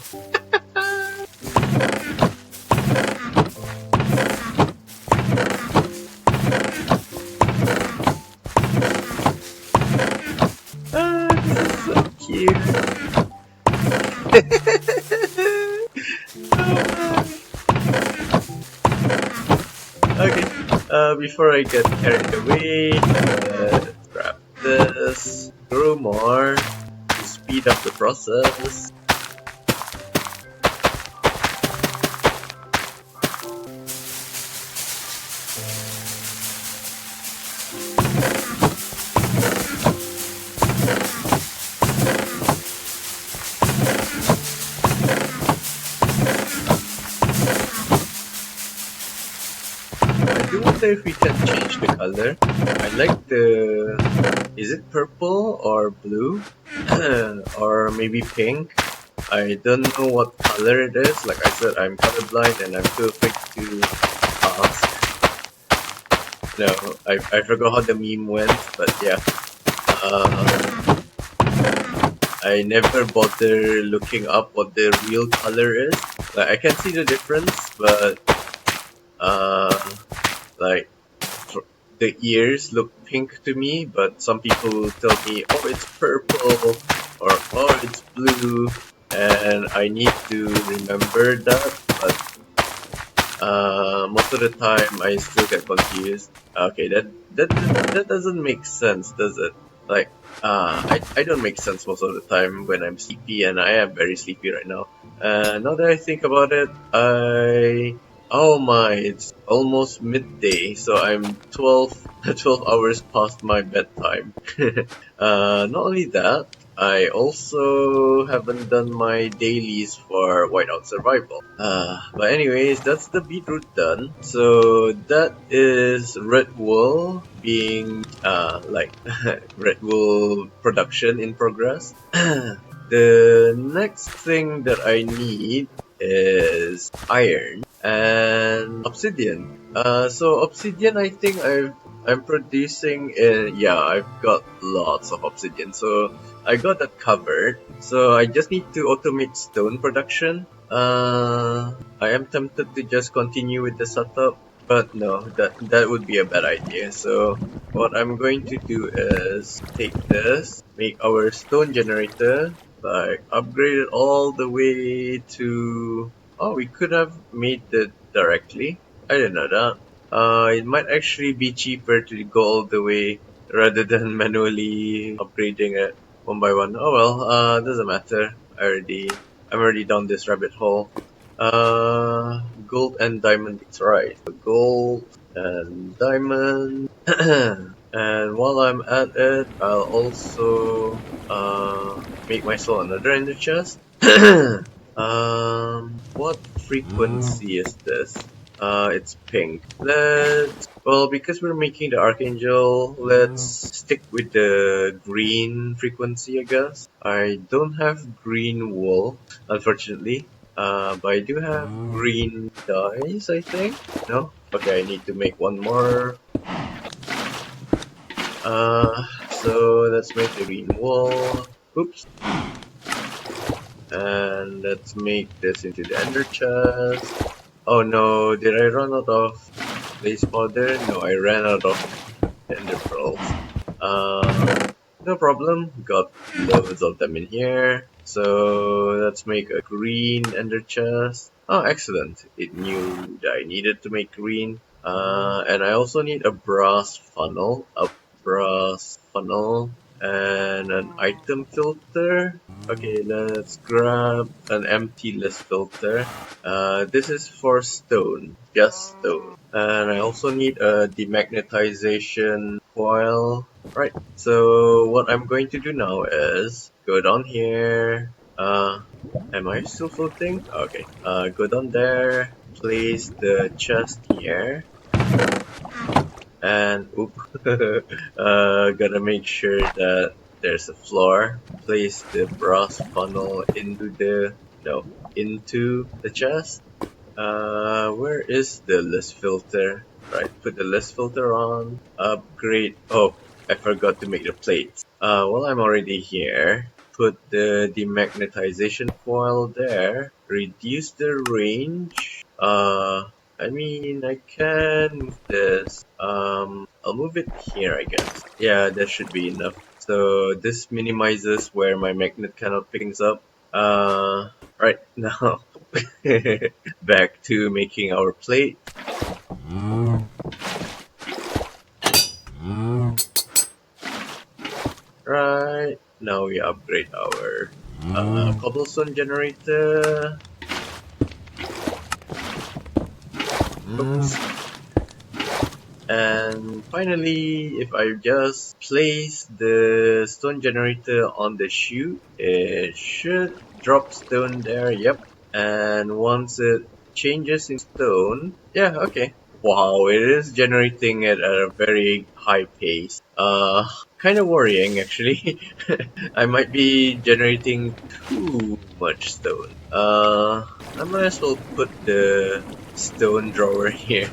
This is so cute. Okay, before I get carried away, let's grab this, grow more to speed up the process. I do wonder if we can change the color. I like the... Is it purple or blue? Or maybe pink? I don't know what color it is. Like I said, I'm colorblind and I'm too quick to ask. No, I forgot how the meme went, but yeah. I never bother looking up what the real color is. Like I can see the difference, but like the ears look pink to me, but some people tell me, oh, it's purple or oh, it's blue, and I need to remember that, but most of the time I still get confused. Okay, that doesn't make sense, does it? Like, I don't make sense most of the time when I'm sleepy, and I am very sleepy right now. Now that I think about it, oh my, it's almost midday, so I'm 12 hours past my bedtime. Not only that, I also haven't done my dailies for Whiteout Survival. But anyways, that's the beetroot done. So that is red wool being, like, red wool production in progress. The next thing that I need is iron and obsidian. So obsidian, I think I'm producing. Yeah, I've got lots of obsidian, so I got that covered. So I just need to automate stone production. I am tempted to just continue with the setup, but no, that would be a bad idea. So what I'm going to do is take this, make our stone generator, like upgrade it all the way to... Oh, we could have made it directly. I didn't know that. It might actually be cheaper to go all the way rather than manually upgrading it one by one. Oh well, doesn't matter. I'm already down this rabbit hole. Gold and diamond. That's right. Gold and diamond. And while I'm at it, I'll also make myself another ender chest. What frequency is this? It's pink. Well, because we're making the Archangel, let's stick with the green frequency, I guess. I don't have green wool, unfortunately. But I do have green dyes, I think. No? Okay, I need to make one more. So let's make the green wool. Oops. And let's make this into the ender chest. Oh no, did I run out of base powder? No, I ran out of ender pearls. No problem, got loads of them in here. So let's make a green ender chest. Oh, excellent. It knew that I needed to make green. And I also need a brass funnel. And an item filter. Okay, let's grab an empty list filter. This is for stone, just stone. And I also need a demagnetization coil. Right, so what I'm going to do now is go down here. Am I still floating? Okay, go down there, place the chest here. And oop, gotta make sure that there's a floor. Place the brass funnel into the chest. Where is the list filter? Right, put the list filter on. Upgrade. Oh, I forgot to make the plates. Well, I'm already here. Put the demagnetization coil there. Reduce the range. I mean, I can move this. I'll move it here, I guess. Yeah, that should be enough. So this minimizes where my magnet cannot pick things up. Right now, back to making our plate. Right, now we upgrade our cobblestone generator. Oops. And finally, if I just place the stone generator on the chute, it should drop stone there, yep. And once it changes in stone, yeah, okay. Wow, it is generating it at a very high pace. Kind of worrying actually. I might be generating too much stone. I might as well put the stone drawer here.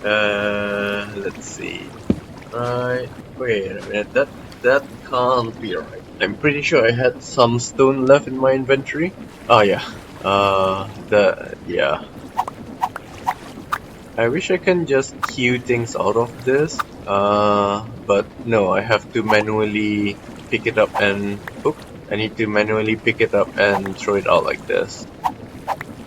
Let's see. Right, wait a minute, that can't be right. I'm pretty sure I had some stone left in my inventory. Oh yeah, yeah. I wish I can just queue things out of this, but no, I have to manually pick it up and, I need to manually pick it up and throw it out like this.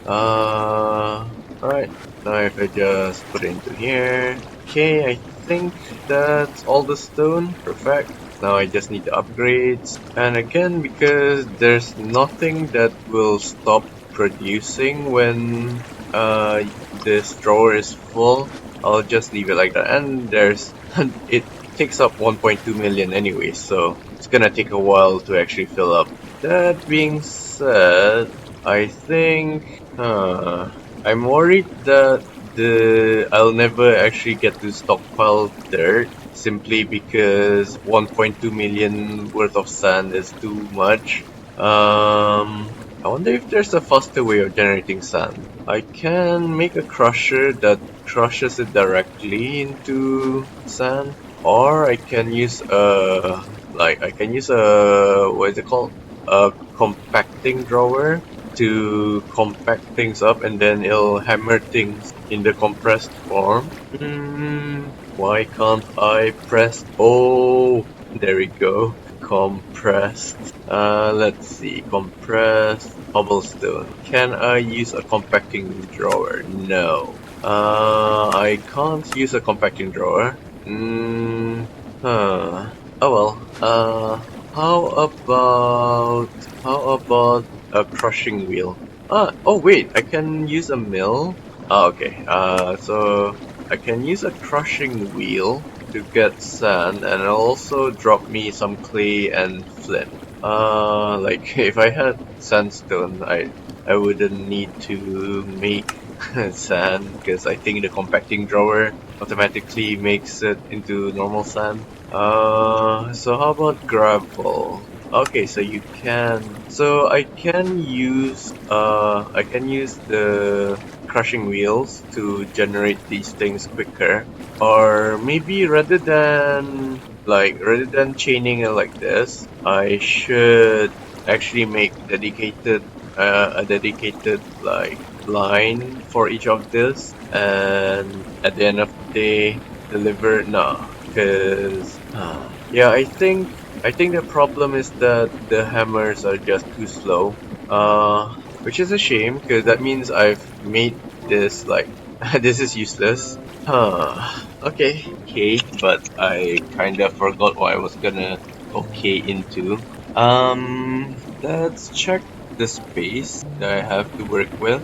Alright, now if I just put it into here, okay, I think that's all the stone, perfect. Now I just need the upgrades, and again, because there's nothing that will stop producing when this drawer is full, I'll just leave it like that. And it takes up 1.2 million anyway, so it's gonna take a while to actually fill up. That being said, I think I'm worried that I'll never actually get to stockpile dirt, simply because 1.2 million worth of sand is too much. I wonder if there's a faster way of generating sand. I can make a crusher that crushes it directly into sand, or I can use what is it called? A compacting drawer to compact things up, and then it'll hammer things in the compressed form. Why can't I press? Oh, there we go. Compressed. Let's see. Compressed cobblestone. Can I use a compacting drawer? No. I can't use a compacting drawer. Oh well. How about a crushing wheel? Oh wait, I can use a mill. Okay. So I can use a crushing wheel to get sand, and it'll also drop me some clay and flint. Like if I had sandstone, I wouldn't need to make sand because I think the compacting drawer automatically makes it into normal sand. So how about gravel? Okay, so you can, so I can use the crushing wheels to generate these things quicker. Or maybe rather than chaining it like this, I should actually make a dedicated like line for each of this, and at the end of the day deliver. No, because yeah, I think the problem is that the hammers are just too slow. Which is a shame because that means I've made this like this is useless. Okay, but I kind of forgot what I was gonna okay into. Let's check the space that I have to work with.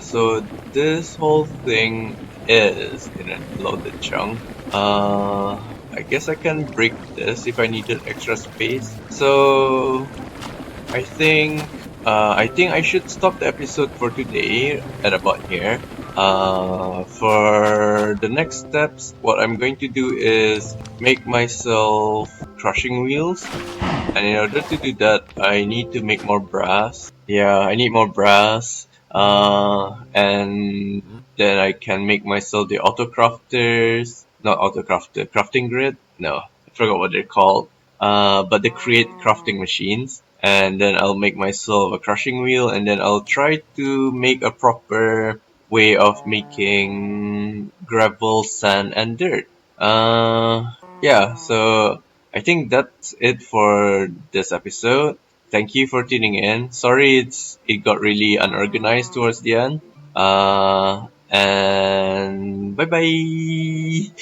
So this whole thing is in a loaded chunk. I guess I can break this if I needed extra space. So I think I should stop the episode for today at about here. For the next steps, what I'm going to do is make myself crushing wheels, and in order to do that, I need to make more brass. Yeah, I need more brass. And then I can make myself the auto crafters, not auto crafter, crafting grid. No, I forgot what they're called. But they create crafting machines. And then I'll make myself a crushing wheel, and then I'll try to make a proper way of making gravel, sand, and dirt. Yeah, so I think that's it for this episode. Thank you for tuning in. Sorry it got really unorganized towards the end. And bye bye.